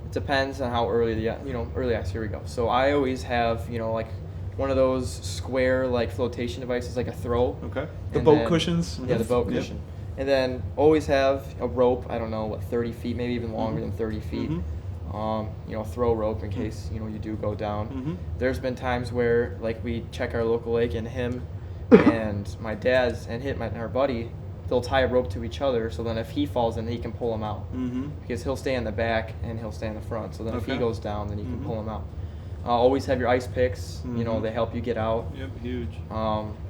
it depends on how early early ice, here we go. So I always have, like one of those square, like flotation devices, like a throw. Okay. The And boat then- cushions. Yeah, the boat Yep. cushion. And then always have a rope, I don't know, 30 feet, maybe even longer Mhm. than 30 feet. Mhm. Throw rope in case, you do go down. Mhm. There's been times where, like, we check our local lake and him and my dad's and our buddy, they'll tie a rope to each other so then if he falls in, he can pull him out. Mm-hmm. Because he'll stay in the back and he'll stay in the front. So then if he Okay. goes down, then you can Mhm. pull him out. Always have your ice picks. Mhm. They help you get out. Yep. Huge.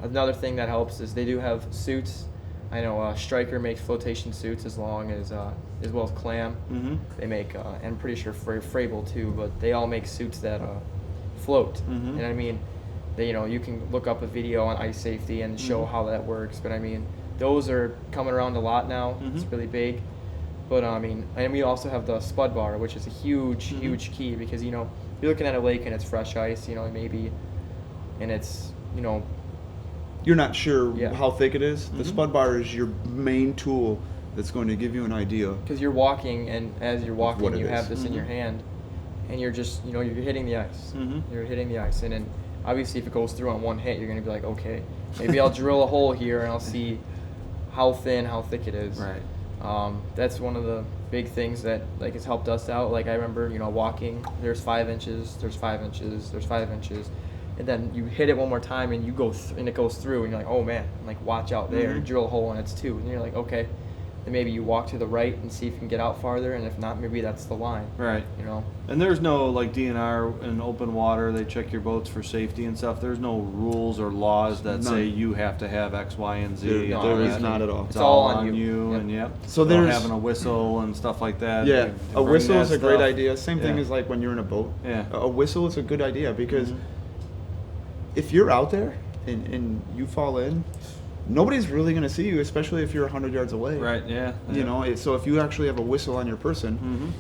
Another thing that helps is they do have suits. I know Stryker makes flotation suits as well as Clam. Mm-hmm. They make, and I'm pretty sure Frable too, but they all make suits that float. Mhm. And I mean, you can look up a video on ice safety and show Mhm. how that works. But I mean, those are coming around a lot now. It's Mhm. really big. But and we also have the spud bar, which is a huge, Mhm. huge key because you're looking at a lake and it's fresh ice, maybe, and it's You're not sure Yeah. how thick it is. The Mhm. spud bar is your main tool that's going to give you an idea. because you're walking, and as you're walking, what it you have is. this in your Mhm. hand, and you're just, you're hitting the ice. Mhm. You're hitting the ice, and then obviously if it goes through on one hit, you're gonna be like, okay, maybe I'll drill a hole here and I'll see how thin, how thick it is. Right. That's one of the big things that has helped us out. Like I remember, walking. There's 5 inches. There's 5 inches. There's 5 inches. And then you hit it one more time, and and it goes through, and you're like, oh man, watch out there. Mhm. Drill a hole, and it's 2, and you're like, okay, then maybe you walk to the right and see if you can get out farther, and if not, maybe that's the line. Right. You know. And there's no like DNR in open water. They check your boats for safety and stuff. There's no rules or laws that say you have to have X, Y, and Z. There is not at all. It's all on you. Yep. And yep. So there's having a whistle and stuff like that. Yeah, They a bring whistle that is a great stuff. idea. Same thing Yeah. as like when you're in a boat. Yeah. A whistle is a good idea because if you're out there and you fall in, nobody's really going to see you, especially if you're 100 yards away. Right. Yeah. You know, so if you actually have a whistle on your person,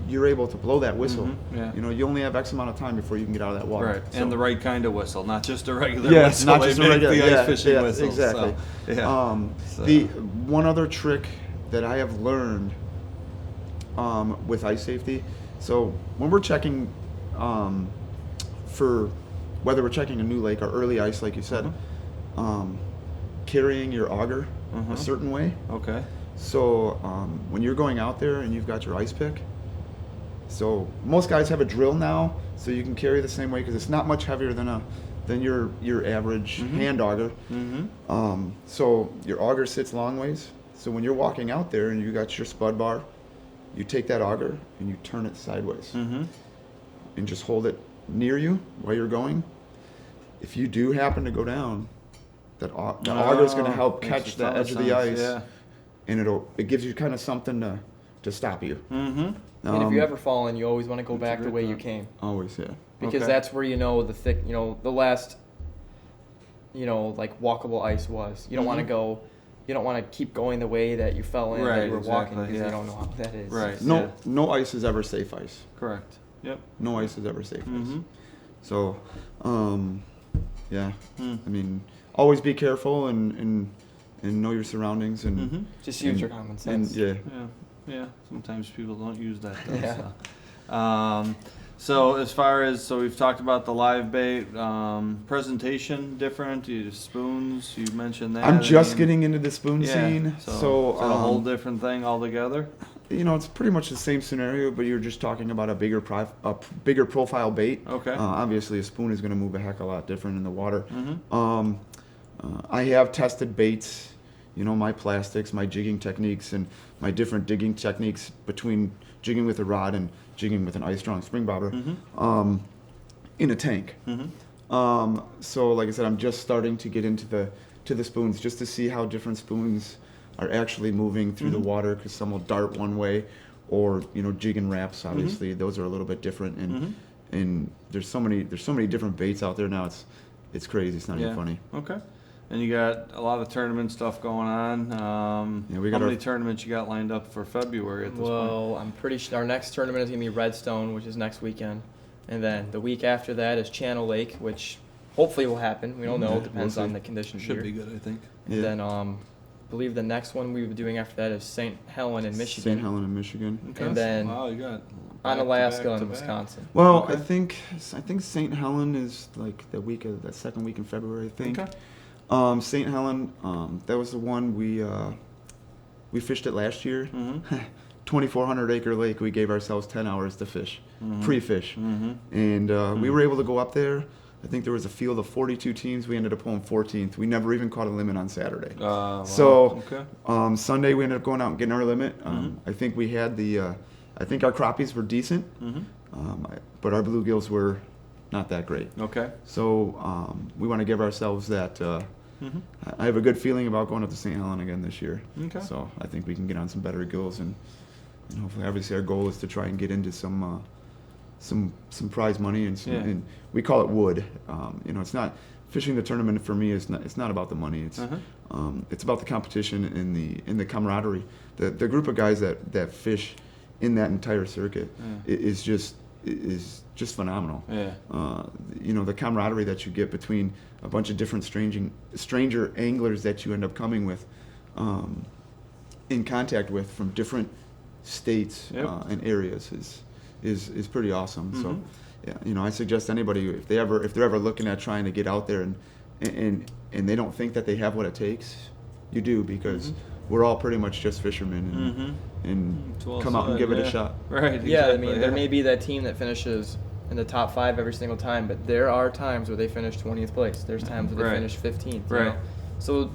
you're able to blow that whistle. Yeah. You know, you only have X amount of time before you can get out of that water. Right, So- and the right kind of whistle, not just a regular Yeah, whistle. not They just a make regular the ice fishing whistle. Exactly. So, yeah. So- The one other trick that I have learned with ice safety, so when we're checking for whether we're checking a new lake or early ice, like you said, carrying your auger a certain way. Okay. So when you're going out there and you've got your ice pick, so most guys have a drill now, so you can carry the same way because it's not much heavier than your average hand auger. So your auger sits long ways. So when you're walking out there and you got your spud bar, you take that auger and you turn it sideways and just hold it near you while you're going. If you do happen to go down, the auger is going to help makes catch a the ton of edge of the sense, ice, yeah. and it gives you kind of something to stop you. And if you ever fall in, you always want to go back the way you came. Always, yeah. Because Okay. that's where you know the thick, you know, the last, you know, like walkable ice was. You don't want to go, you don't want to keep going the way that you fell in that Right, you were walking exactly, because yeah. you don't know how that is. Right. No, Yeah. no ice is ever safe ice. Correct. Yep. No ice is ever safe ice. Mm-hmm. So, yeah. Hmm. I mean, always be careful and know your surroundings and Just use your common and sense. yeah. Yeah. Yeah. Sometimes people don't use that. Though, Yeah. So as far as we've talked about the live bait presentation different. You spoons. You mentioned that. I'm just I mean, getting into the spoon yeah, scene, So, so is that a whole different thing altogether. you know, it's pretty much the same scenario, but you're just talking about a bigger profile bait. Okay. Obviously, a spoon is going to move a heck of a lot different in the water. Mm-hmm. I have tested baits, you know, my plastics, my jigging techniques, and my different digging techniques between jigging with a rod and jigging with an ice-strong spring bobber in a tank. So, like I said, I'm just starting to get into the spoons just to see how different spoons are actually moving through the water, because some will dart one way, or you know, jig and wraps. Obviously, those are a little bit different, and there's so many different baits out there now. It's crazy. It's not even funny. Okay. And you got a lot of tournament stuff going on. Yeah, we got how our- many tournaments you got lined up for February at this point? Well, I'm pretty sure our next tournament is going to be Redstone, which is next weekend. And then the week after that is Channel Lake, which hopefully will happen. We don't know. Yeah, It depends we'll on see. the conditions Should here. be good, I think. And then I believe the next one we will be doing after that is St. Helen in Michigan. St. Helena, Michigan. Okay. And then wow, you got on back to Alaska back to and back. Wisconsin. Well, Okay. I think St. Helen is like that second week in February, I think. Okay. St. Helen, that was the one we fished it last year. 2,400 acre lake. We gave ourselves 10 hours to fish, pre-fish, and we were able to go up there. I think there was a field of 42 teams. We ended up pulling 14th. We never even caught a limit on Saturday. Wow. So Okay. Sunday we ended up going out and getting our limit. I think we had I think our crappies were decent, but our bluegills were not that great. Okay. So we want to give ourselves that. I have a good feeling about going up to St. Helen again this year. Okay. So I think we can get on some better gills, and hopefully, obviously, our goal is to try and get into some prize money, and Yeah. and we call it wood. It's not fishing the tournament for me. It's not about the money. It's about the competition and the camaraderie. The group of guys that fish in that entire circuit is just phenomenal. Yeah. The camaraderie that you get between a bunch of different stranger anglers that you end up coming with, in contact with from different states and areas is pretty awesome. So, yeah, I suggest anybody if they're ever looking at trying to get out there and they don't think that they have what it takes, you do, because we're all pretty much just fishermen and It's well come out and said, give it yeah. a shot. Right. Yeah, I exactly, mean, there may be that team that finishes in the top 5 every single time, but there are times where they finish 20th place. There's times where they Right. finish 15th. Right. You know? So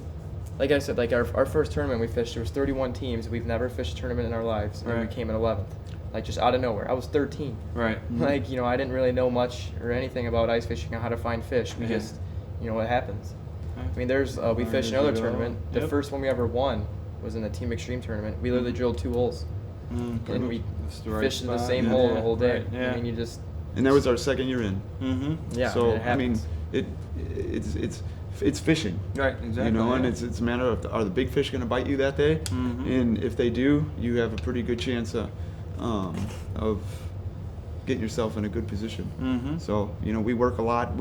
like I said, like our first tournament we fished, there was 31 teams. We've never fished a tournament in our lives, and Right. we came in 11th, like just out of nowhere. I was 13. Right. Like, you know, I didn't really know much or anything about ice fishing or how to find fish. We Yeah. just, you know, what happens. Right. I mean, there's we fished as another you go. tournament. The Yep. first one we ever won was in the Team Extreme tournament. We literally drilled 2 holes, and we That's the right fished in the spot. same Yeah. hole the whole day. Right. Yeah. I mean, you just And that was our second year in. Mm-hmm. yeah. So it happens. it's fishing. Right. Exactly. You know, and yeah. it's a matter of, are the big fish going to bite you that day? Mhm. And if they do, you have a pretty good chance of getting yourself in a good position. Mm-hmm. So, you know, we work a lot.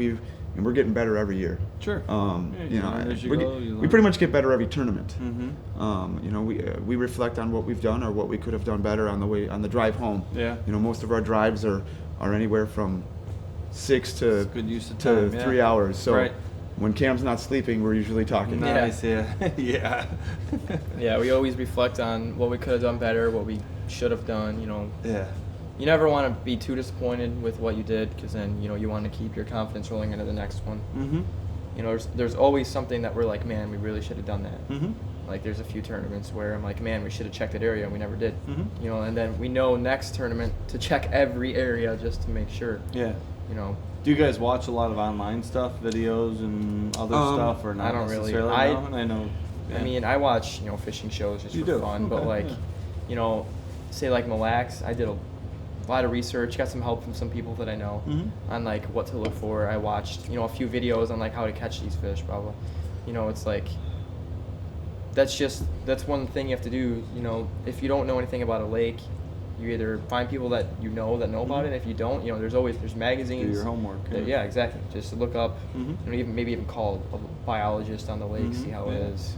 And we're getting better every year. Sure. Yeah, you learn as you go, you we learn. pretty much get better every tournament. Mm-hmm. You know, we reflect on what we've done or what we could have done better on the drive home. Yeah. You know, most of our drives are anywhere from 6 to Good use of to time, yeah. 3 hours. So Right. when Cam's not sleeping, we're usually talking. Nice. Yeah. Yeah. Yeah, we always reflect on what we could have done better, what we should have done. You know, Yeah. you never want to be too disappointed with what you did, because then, you know, you want to keep your confidence rolling into the next one. Mm-hmm. You know, there's always something that we're like, man, we really should have done that. Mm-hmm. Like, there's a few tournaments where I'm like, man, we should have checked that area, and we never did. Mhm. You know, and then we know next tournament to check every area just to make sure. Yeah. You know, Do you guys watch a lot of online stuff, videos and other stuff, or not I don't really. necessarily? No? I know. I yeah. mean, I watch, you know, fishing shows just You for do? fun, but Okay, like, yeah. you know, say like Mille Lacs, I did a lot of research, got some help from some people that I know Mhm. on like what to look for. I watched, you know, a few videos on like how to catch these fish, probably. You know, it's like, that's one thing you have to do. You know, if you don't know anything about a lake, you either find people that you know about it. And if you don't, you know, there's magazines. Do your homework. Yeah, exactly. Just look up, Mhm. you know, maybe even call a biologist on the lake, see how it Yeah. is.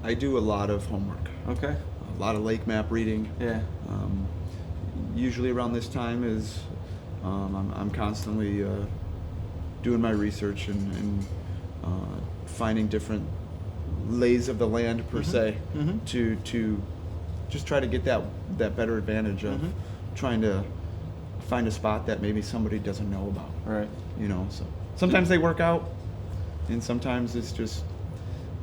I do a lot of homework, Okay. a lot of lake map reading. Yeah. Usually around this time is I'm constantly doing my research and finding different lays of the land per se Mhm. to just try to get that better advantage of Mhm. trying to find a spot that maybe somebody doesn't know about. Right. You know, so sometimes they work out, and sometimes it's just,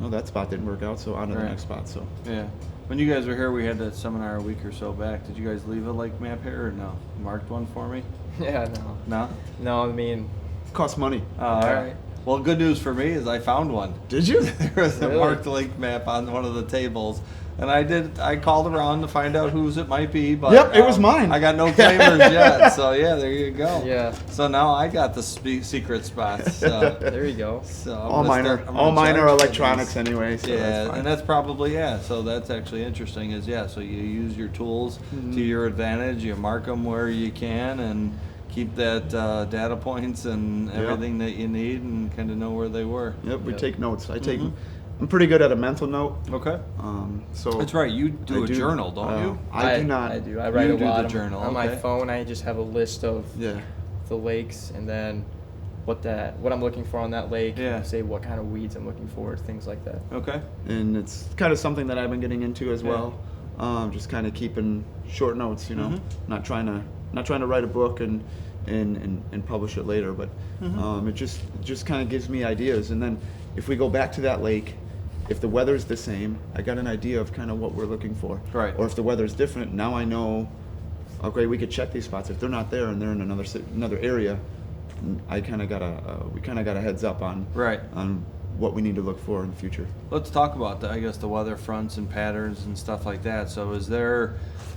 no, that spot didn't work out, so on to the Right. next spot. So Yeah. When you guys were here, we had that seminar a week or so back. Did you guys leave a lake map here or no? Marked one for me? Yeah, No? no, I mean, it costs money. All right. Well, good news for me is I found one. Did you? There was a Really? marked lake map on one of the tables. And I called around to find out whose it might be, but Yep, it was mine. I got no claimers yet, so yeah, there you go. Yeah. So now I got the secret spots. So, there you go. so I'm all gonna mine start- are I'm all gonna mine are charge for electronics these. anyway. So Yeah, that's fine. and that's probably So that's actually interesting. Is so you use your tools to your advantage. You mark them where you can, and keep that data points and Yep. everything that you need, and kind of know where they were. Yep, we Yep. take notes. I take. Mhm. I'm pretty good at a mental note. Okay. So That's right. You do I a journal, don't you? I do not. I do. I write You a do lot the journal, on my okay. phone. I just have a list of Yeah. the lakes, and then what I'm looking for on that lake. Yeah. Say what kind of weeds I'm looking for, things like that. Okay. And it's kind of something that I've been getting into as Yeah. well. Just kind of keeping short notes, you know, Mhm. not trying to write a book and publish it later, but Mhm. it just kind of gives me ideas. And then if we go back to that lake, if the weather's the same, I got an idea of kind of what we're looking for. Right. Or if the weather's different, now I know. Okay, we could check these spots. If they're not there and they're in another area, we kind of got a heads up on Right. on what we need to look for in the future. Let's talk about the weather fronts and patterns and stuff like that. So is there,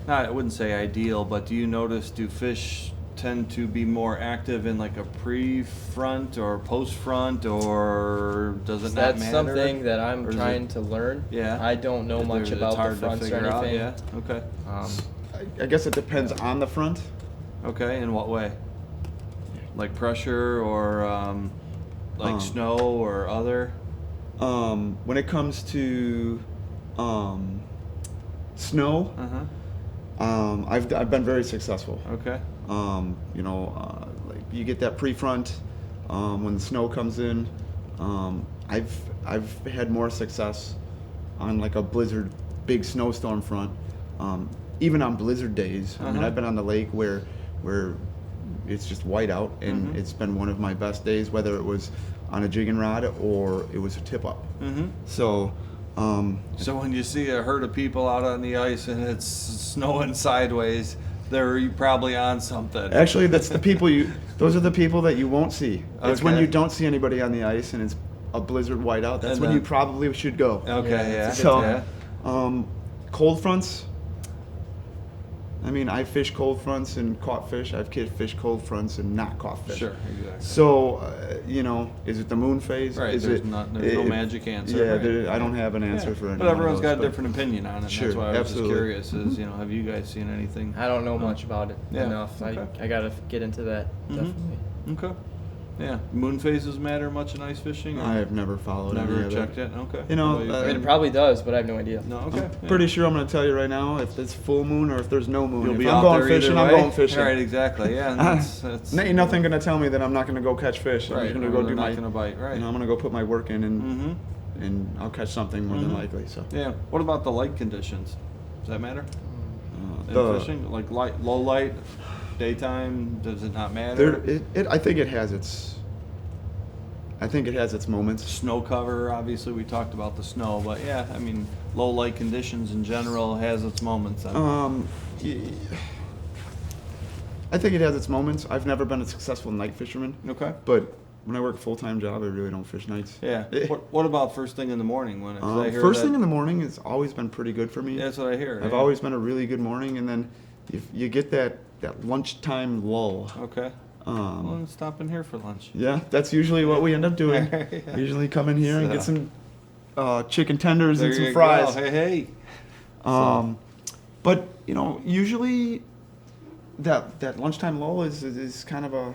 I wouldn't say ideal, but do you notice, do fish tend to be more active in like a pre-front or post-front, or does it not That's matter? something that I'm Or is trying it- to learn. Yeah. I don't know much It's about the hard to fronts or figure out, anything. Yeah. Okay. I guess it depends on the front. Okay. In what way? Like pressure or snow or other? When it comes to snow, I've been very successful. Okay. Like you get that pre-front when the snow comes in. I've had more success on like a blizzard, big snowstorm front. Even on blizzard days. I mean, I've been on the lake where it's just white out, and it's been one of my best days, whether it was on a jigging rod or it was a tip up. Mm-hmm. So So when you see a herd of people out on the ice and it's snowing sideways, they're probably on something. Actually, those are the people that you won't see. It's when you don't see anybody on the ice and it's a blizzard whiteout. That's when you probably should go. Okay, yeah. So, cold fronts. I mean, I fish cold fronts and caught fish. I've fished cold fronts and not caught fish. Sure, exactly. So, is it the moon phase? Right, there's no magic answer. Yeah, right. I don't have an answer for anyone. But everyone's got a different opinion on it. Sure, That's why I was absolutely. just curious is, have you guys seen anything? I don't know much about it enough. Okay. I gotta get into that, definitely. Okay. Yeah. Moon phases matter much in ice fishing? Or I have never followed any never of checked it. it? Okay. You know, I mean, it probably does, but I have no idea. No, okay. I'm pretty sure I'm going to tell you right now if it's full moon or if there's no moon. You'll If be I'm out going there fishing, either I'm way. going fishing. Right, exactly. Yeah, and that's Ain't nothing going to tell me that I'm not going to go catch fish. Right, I'm going to or go they're do not my. gonna bite, right. I'm going to go put my work in Mm-hmm. and I'll catch something more than likely. So. Yeah. What about the light conditions? Does that matter? In The- fishing? Like low light, daytime, does it not matter? I think it has its moments. Snow cover, obviously we talked about the snow, but yeah, I mean, low light conditions in general has its moments. I think it has its moments. I've never been a successful night fisherman. Okay. But when I work a full-time job, I really don't fish nights. Yeah. What about first thing in the morning when I hear first thing in the morning has always been pretty good for me. That's what I hear. I've always been a really good morning, and then if you get that lunchtime lull. Okay. Well, then stop in here for lunch. Yeah, that's usually what we end up doing. Yeah. Usually come in here and get some chicken tenders There and some you fries. go. Hey. But usually that lunchtime lull is kind of a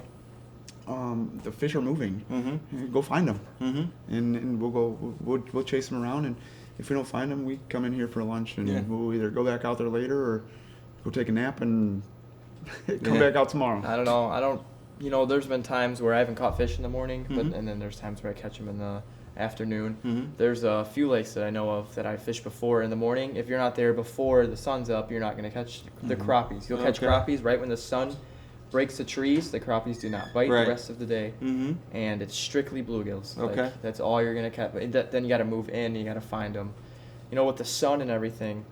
the fish are moving. Mm-hmm. Go find them, Mm-hmm. and we'll chase them around. And if we don't find them, we come in here for lunch, and we'll either go back out there later or go take a nap and come back out tomorrow. I don't know. There's been times where I haven't caught fish in the morning, and then there's times where I catch them in the afternoon. Mm-hmm. There's a few lakes that I know of that I fished before in the morning. If you're not there before the sun's up, you're not going to catch the crappies. You'll catch crappies right when the sun breaks the trees. The crappies do not bite the rest of the day, and it's strictly bluegills. Okay. That's all you're going to catch. But then you got to move in. You got to find them. With the sun and everything.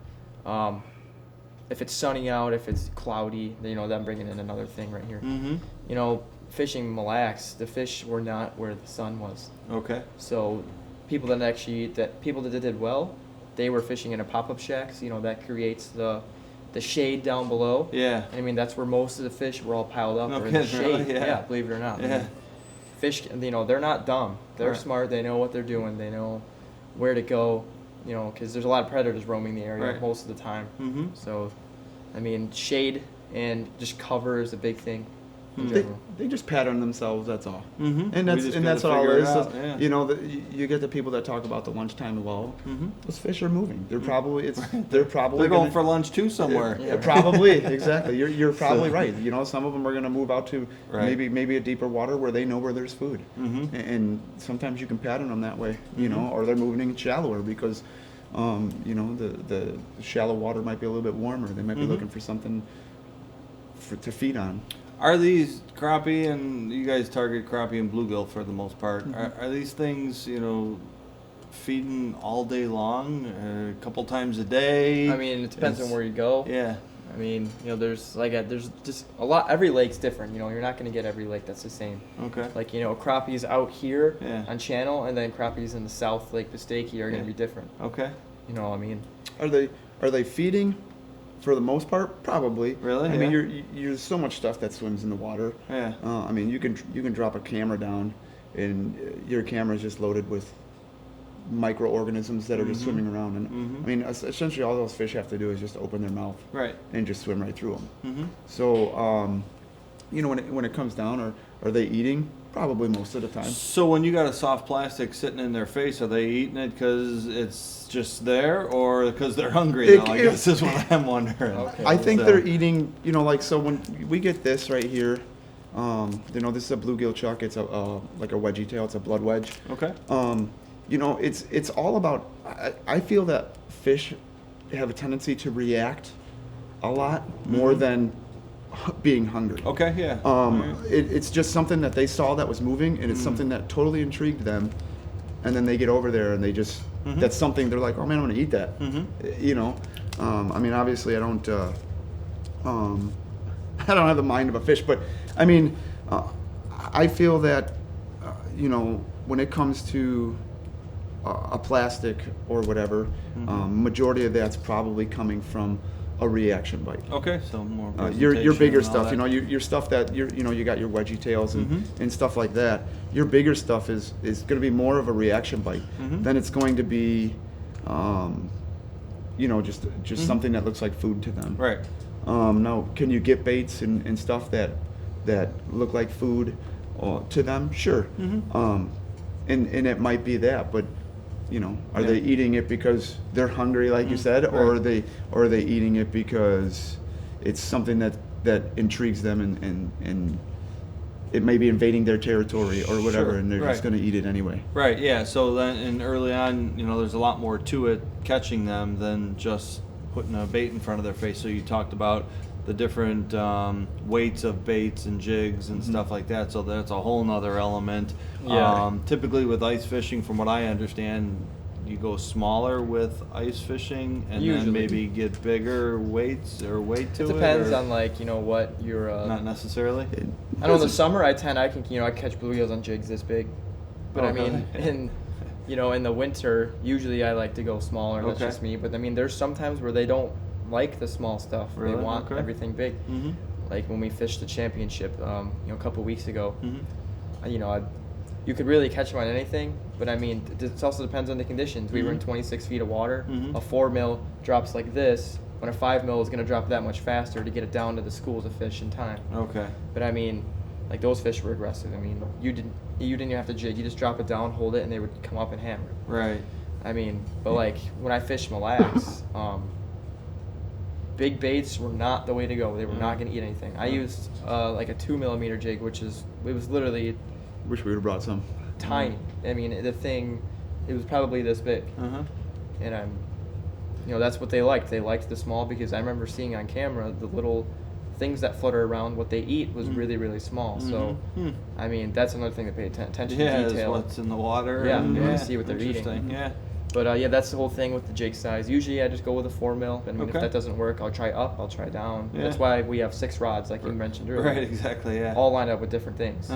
If it's sunny out, if it's cloudy, I'm bringing in another thing right here. Mm-hmm. Fishing Mille Lacs, the fish were not where the sun was. Okay. So people that did well, they were fishing in a pop-up shack. So, that creates the shade down below. Yeah. I mean, that's where most of the fish were all piled up. Okay, Or in the shade. really? Yeah. Believe it or not. Yeah. I mean, fish, they're not dumb. They're Right. smart. They know what they're doing. They know where to go. Because there's a lot of predators roaming the area Right. most of the time. Mm-hmm. So, I mean, shade and just cover is a big thing in general. They just pattern themselves. That's all. Mm-hmm. And that's We just gotta all figure it it is. out, yeah. You get the people that talk about the lunchtime lull. Mm-hmm. Those fish are moving. They're probably They're going going for lunch too somewhere. Yeah, probably exactly. You're probably right. Some of them are going to move out to Right. maybe a deeper water where they know where there's food. Mm-hmm. And sometimes you can pattern them that way. Or they're moving in shallower because the shallow water might be a little bit warmer. They might be looking for something to feed on. Are these crappie, and you guys target crappie and bluegill for the most part, are these things, feeding all day long, a couple times a day? I mean, it depends on where you go. Yeah. I mean, there's just a lot. Every lake's different. You're not going to get every lake that's the same. Okay. Like, crappies out here Yeah. on Channel, and then crappies in the South Lake Pistachey are going Yeah. to be different. Okay. I mean, Are they feeding? For the most part, probably. Really? I mean, Yeah. there's so much stuff that swims in the water. Yeah. I mean, you can drop a camera down, and your camera is just loaded with microorganisms that are just swimming around. And I mean, essentially, all those fish have to do is just open their mouth Right. and just swim right through them. Mm-hmm. So, when it comes down, are they eating? Probably most of the time. So when you got a soft plastic sitting in their face, are they eating it because it's just there, or because they're hungry now? I guess is what I'm wondering. Okay. I think they're eating. So when we get this right here, this is a bluegill chuck. It's like a wedgie tail. It's a blood wedge. Okay. It's all about. I feel that fish have a tendency to react a lot more than being hungry. Okay. Yeah. It's just something that they saw that was moving, and it's something that totally intrigued them, and then they get over there and they just that's something they're like, oh man, I'm gonna eat that. You know, I mean, obviously I don't have the mind of a fish, but I mean, I feel that you know, when it comes to a plastic or whatever, majority of that's probably coming from a reation bite. Okay, so more your bigger and all stuff, that. you know, your stuff that you got your wedgie tails and stuff like that. Your bigger stuff is going to be more of a reaction bite than it's going to be, you know, just something that looks like food to them. Right. Now, can you get baits and stuff that look like food to them? Sure. And it might be that, but you know, are they eating it because they're hungry, like you said, or are they eating it because it's something that intrigues them and it may be invading their territory or whatever, and they're just going to eat it anyway. Right. Yeah. So then, and early on, you know, there's a lot more to it catching them than just putting a bait in front of their face. So you talked about the different weights of baits and jigs and stuff like that. So that's a whole nother element. Yeah. Typically with ice fishing, from what I understand, you go smaller with ice fishing and Usually. then maybe get bigger weights or weight to it. It depends or on like, you know, what your not necessarily. I know in the summer I can I catch bluegills on jigs this big, but I mean in the winter usually I like to go smaller. That's just me. But I mean there's sometimes where they don't like the small stuff. Really? They want everything big. Like when we fished the championship, a couple weeks ago, you could really catch them on anything. But I mean it also depends on the conditions. We were in 26 feet of water. A 4 mil drops like this. When a 5 mil is going to drop that much faster to get it down to the schools of fish in time. Okay. But I mean, like those fish were aggressive. I mean, you didn't even have to jig. You just drop it down, hold it, and they would come up and hammer. Right. I mean, but like when I fished Mille Lacs, big baits were not the way to go. They were not going to eat anything. I used like a 2 millimeter jig, it was literally Wish we would have brought some. tiny. I mean, the thing, it was probably this big. And that's what they liked. They liked the small because I remember seeing on camera the little things that flutter around. What they eat was really, really small. So, I mean, that's another thing to pay attention to detail. What's in the water. Yeah, and, you want to see what they're interesting. eating. Yeah. But that's the whole thing with the jig size. Usually I just go with a 4 mil. And if that doesn't work, I'll try up, I'll try down. Yeah. That's why we have 6 rods, like you mentioned earlier. Right, exactly, yeah. All lined up with different things.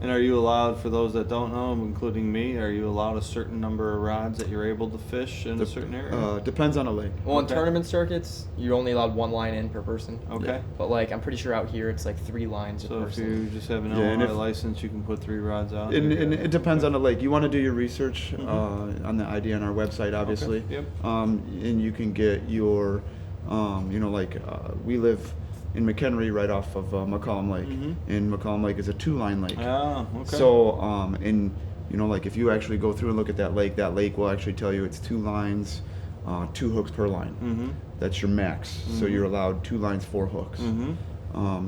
And are you allowed, for those that don't know, including me, are you allowed a certain number of rods that you're able to fish in a certain area? Depends on the lake. Well, in tournament circuits, you're only allowed 1 line in per person. Okay. But like, I'm pretty sure out here it's like 3 lines per So if person. you just have an and Illinois license, you can put 3 rods out. And it depends on the lake. You want to do your research on the ID on our website, obviously. Okay. Yep. And you can get your, we live in McHenry right off of McCollum Lake. And McCollum Lake is a 2-line lake. Oh, okay. So, if you actually go through and look at that lake will actually tell you it's 2 lines, 2 hooks per line. That's your max. So you're allowed 2 lines, 4 hooks.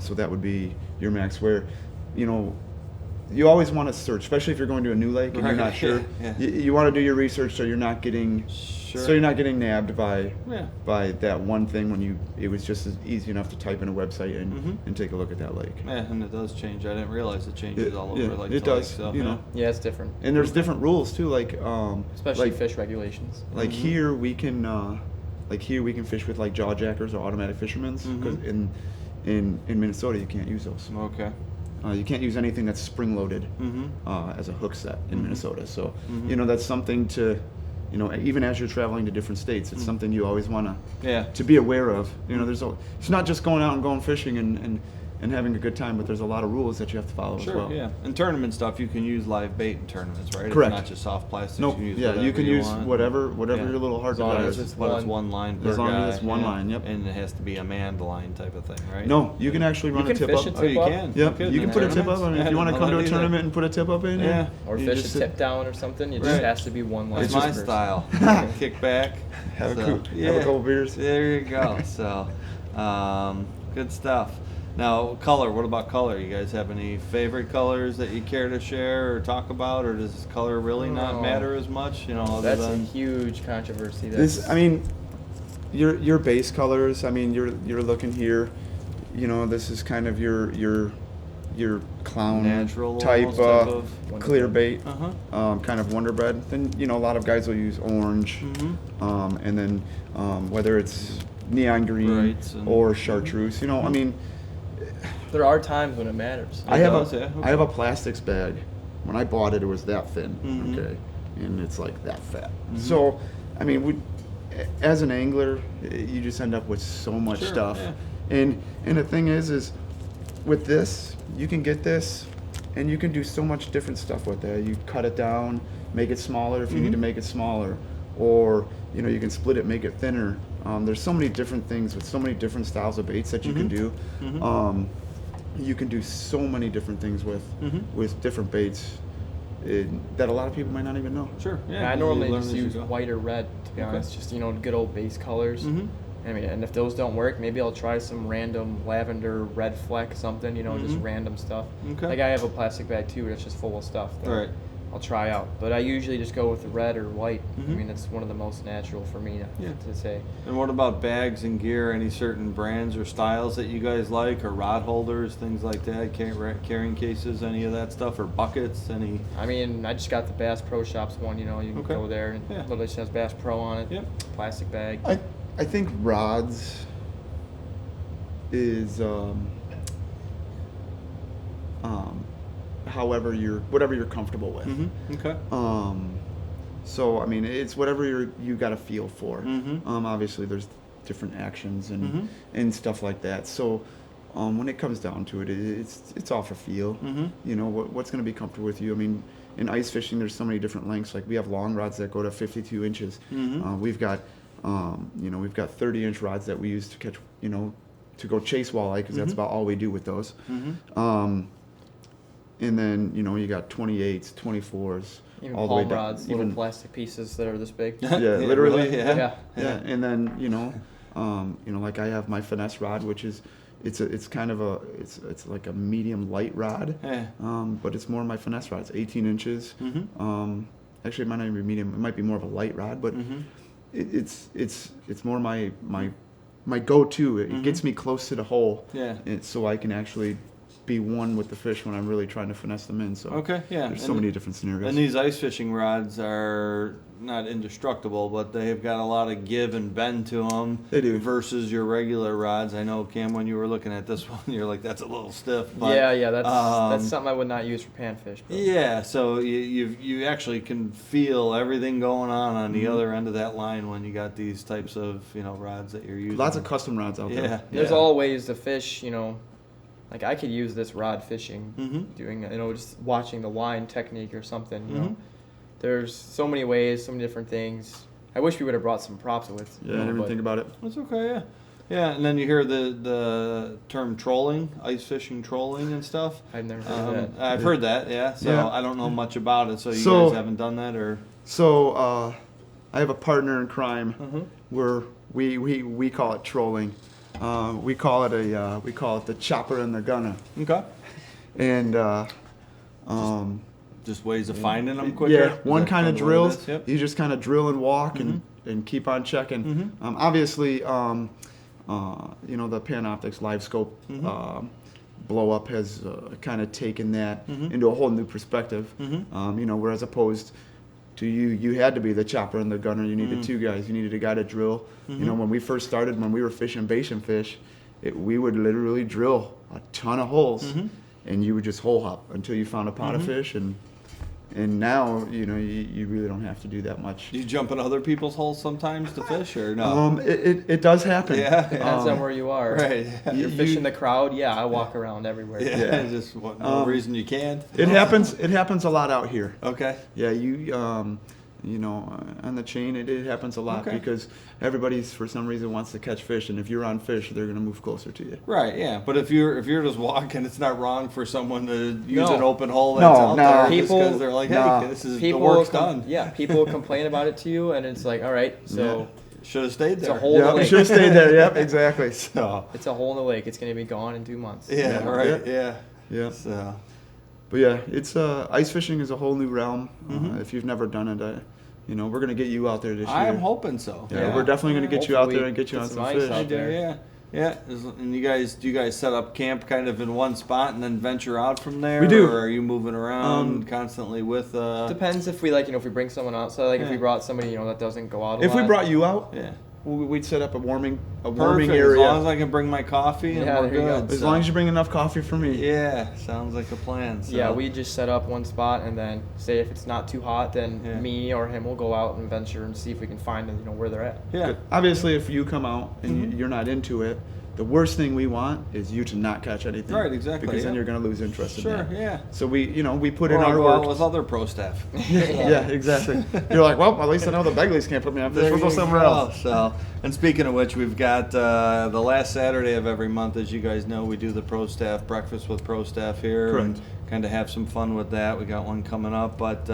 So that would be your max where, you always want to search, especially if you're going to a new lake and you're not sure. You want to do your research so you're not getting nabbed by that one thing when it was just as easy enough to type in a website and take a look at that lake. Yeah, and it does change. I didn't realize it changes all over it does. Lake, so, Yeah, it's different. And there's different rules too, like Especially fish regulations. Like here we can fish with like jaw jackers or automatic fishermen's because in Minnesota you can't use those. Okay. You can't use anything that's spring-loaded as a hook set in Minnesota. So, that's something to, even as you're traveling to different states, it's something you always want to be aware of. It's not just going out and going fishing and having a good time, but there's a lot of rules that you have to follow as well. Sure, yeah. And tournament stuff, you can use live bait in tournaments, right? Correct. It's not just soft plastics. Nope. You can use whatever your little heart desires. It's 1 line per As long guy, as it's 1 line, yep. And it has to be a manned line type of thing, right? No, you can actually run a tip up. Oh, you can? Yep, you can put a tip up. I mean, if you want to come to a tournament and put a tip up in, Or fish a tip down or something, it just has to be 1 line. It's my style. Kick back. have a couple beers. There you go. So, good stuff. Now, color. What about color? You guys have any favorite colors that you care to share or talk about, or does color really not matter as much? That's a huge controversy. Your base colors. I mean, you're looking here. This is kind of your your clown Natural type almost type of clear bait, Uh-huh. kind of Wonder Bread. Then a lot of guys will use orange, and then whether it's neon green Brights and- or chartreuse. I mean, There are times when it matters. I have does, yeah, okay. I have a plastics bag. When I bought it, it was that thin, Mhm. okay, and it's like that fat. So, I mean, as an angler, you just end up with so much Sure, stuff. yeah. And the thing is with this, you can get this, and you can do so much different stuff with it. You cut it down, make it smaller if you need to make it smaller, or you can split it, make it thinner. There's so many different things with so many different styles of baits that you can do. You can do so many different things with different baits that a lot of people might not even know. Sure. Yeah, I you normally learn just as you use go. white or red, to be honest. Just good old base colors. I mean, and if those don't work, maybe I'll try some random lavender, red fleck, something. Just random stuff. Okay. Like I have a plastic bag too that's just full of stuff that Right. I'll try out. But I usually just go with the red or white. I Mhm. mean, it's one of the most natural for me to say. And what about bags and gear? Any certain brands or styles that you guys like, or rod holders, things like that? Carrying cases, any of that stuff, or buckets? Any? I mean, I just got the Bass Pro Shops one. You can Okay. go there and Yeah. literally just has Bass Pro on it. Yep. Plastic bag. I think rods is whatever you're comfortable with. Okay. So I mean, it's whatever you got a feel for. Mhm. Obviously, there's different actions and Mhm. and stuff like that. So when it comes down to it, it's all for feel. What's going to be comfortable with you. I mean, in ice fishing, there's so many different lengths. Like we have long rods that go to 52 inches. We've got 30-inch rods that we use to catch, to go chase walleye, because that's about all we do with those. And then you got 28s, 24s, Even all the way palm down. rods, little plastic pieces that are this big. Yeah, Yeah, literally. really? Yeah. Yeah. And then like I have my finesse rod, which is it's like a medium light rod, Yeah. but it's more my finesse rod. It's 18 inches. Actually, it might not even be medium. It might be more of a light rod, but it's more my go-to. It gets me close to the hole, Yeah. so I can actually be one with the fish when I'm really trying to finesse them in. So Okay, yeah. there's so many different scenarios. And these ice fishing rods are not indestructible, but they've got a lot of give and bend to them. They do. Versus your regular rods. I know, Cam, when you were looking at this one, you're like, that's a little stiff. But, Yeah, that's something I would not use for panfish. But. Yeah, so you actually can feel everything going on the other end of that line when you got these types of rods that you're using. Lots of custom rods out there. Yeah. There's all ways to fish, like I could use this rod fishing, doing just watching the line technique or something. There's so many ways, so many different things. I wish we would have brought some props with. Yeah, I didn't even think about it. That's okay, yeah. Yeah, and then you hear the term trolling, ice fishing trolling and stuff. I've never heard that. I've heard that, yeah. So Yeah. I don't know much about it. So you So- guys haven't done that, or? So I have a partner in crime where we call it trolling. We call it the chopper and the gunner. Okay. And Just ways of finding them quicker. yeah, Is one that kind of kinda what it drills. is? Yep. You just kind of drill and walk and keep on checking. Obviously, the Panoptix Live Scope blow up has kind of taken that into a whole new perspective. Whereas opposed to you had to be the chopper and the gunner. You needed two guys. You needed a guy to drill. When we first started, when we were fishing basin fish, we would literally drill a ton of holes, and you would just hole hop until you found a pot of fish. And now, you really don't have to do that much. Do you jump in other people's holes sometimes to fish, or no? It does happen. Yeah. Depends on where you are. Right. You're fishing the crowd. Yeah, I walk around everywhere. Yeah. Just no reason you can't. It happens. It happens a lot out here. Okay. Yeah, on the chain, it happens a lot Okay. because everybody's for some reason wants to catch fish, and if you're on fish, they're gonna move closer to you. Right, yeah, but if you're just walking, it's not wrong for someone to use No. an open hole that's out no. there People- because they're like, hey, no. this is the People work's will done. Yeah, people will complain about it to you, and it's like, all right, so Should have stayed it's there. a hole in the Yeah, lake. should have stayed there. Yep, exactly. So, It's a hole in the lake. It's gonna be gone in 2 months. yeah, Yeah. right, yeah. Yeah. So, But yeah, it's ice fishing is a whole new realm. If you've never done it, we're gonna get you out there this year. I am hoping so. Yeah, we're definitely gonna get you out there and get you on Hopefully some put some ice fish. out there. Yeah. Yeah, and do you guys set up camp kind of in one spot and then venture out from there? We do. Or are you moving around constantly with? Depends if we if we bring someone out. So if we brought somebody that doesn't go out. If we brought you out, yeah, we'd set up a warming Perfect. area. As long as I can bring my coffee and we're good. As long as you bring enough coffee for me. Yeah, sounds like a plan. So. Yeah, we just set up one spot, and then say if it's not too hot, then me or him will go out and venture and see if we can find where they're at. Yeah. But obviously, if you come out and you're not into it, the worst thing we want is you to not catch anything. Right, exactly. Because then you're going to lose interest in that. Sure, yeah. So we put Or in I'll our go work. out with other pro staff. Yeah, exactly. You're like, well, at least I know the Begleys can't put me on fish. We'll go somewhere else. So, and speaking of which, we've got the last Saturday of every month, as you guys know, we do the pro staff breakfast with pro staff here. Correct. And kind of have some fun with that. We got one coming up, but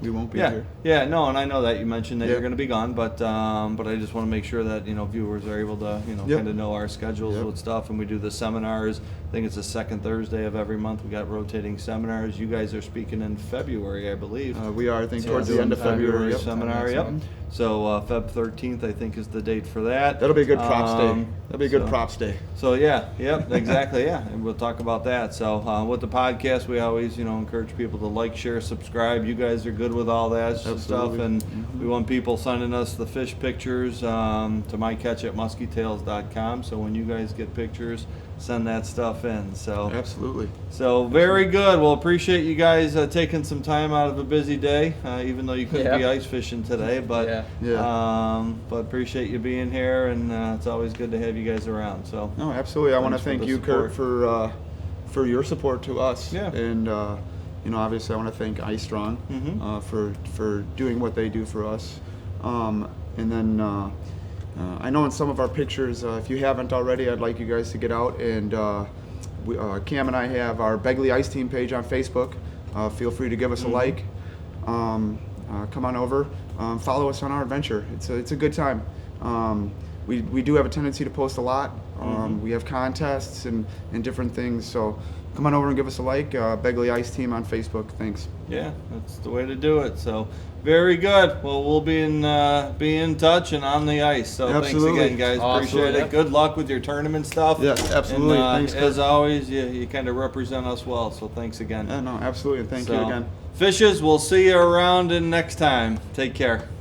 we won't be yeah, here. Yeah, no, and I know that you mentioned that Yep. you're going to be gone, but I just want to make sure that viewers are able to Yep. kind of know our schedules Yep. with stuff, and we do the seminars. I think it's the second Thursday of every month. We got rotating seminars. You guys are speaking in February, I believe. We are, I think, So towards the doing end of February. Yep. Seminar, yep. So Feb 13th, I think, is the date for that. That'll be a good props day. That'll be a good so- props day. So yep, exactly, yeah, and we'll talk about that. So with the podcast, we always, encourage people to like, share, subscribe. You guys are good with all that stuff, Absolutely. and we want people sending us the fish pictures to mycatch@muskytails.com. So when you guys get pictures, send that stuff in. So Absolutely. So very good. Well, appreciate you guys taking some time out of a busy day, even though you couldn't be ice fishing today. But but appreciate you being here, and it's always good to have you guys around. So No, absolutely. I want to Thanks for thank the you, Kurt, support. for your support to us. Yeah. And obviously, I want to thank Ice Strong for doing what they do for us. And then I know in some of our pictures, if you haven't already, I'd like you guys to get out and Cam and I have our Begley Ice Team page on Facebook. Feel free to give us a like. Come on over. Follow us on our adventure. It's a good time. We do have a tendency to post a lot. We have contests and different things. So come on over and give us a like. Begley Ice Team on Facebook. Thanks. yeah, that's the way to do it. So very good. Well, we'll be in touch and on the ice. So Absolutely. thanks again, guys. Awesome. Appreciate it. Yep. Good luck with your tournament stuff. Yes, absolutely. And, Thanks, as Kurt. always, you kind of represent us well. So thanks again. Yeah, no, absolutely. Thank you So, again. Fishes, we'll see you around in next time. Take care.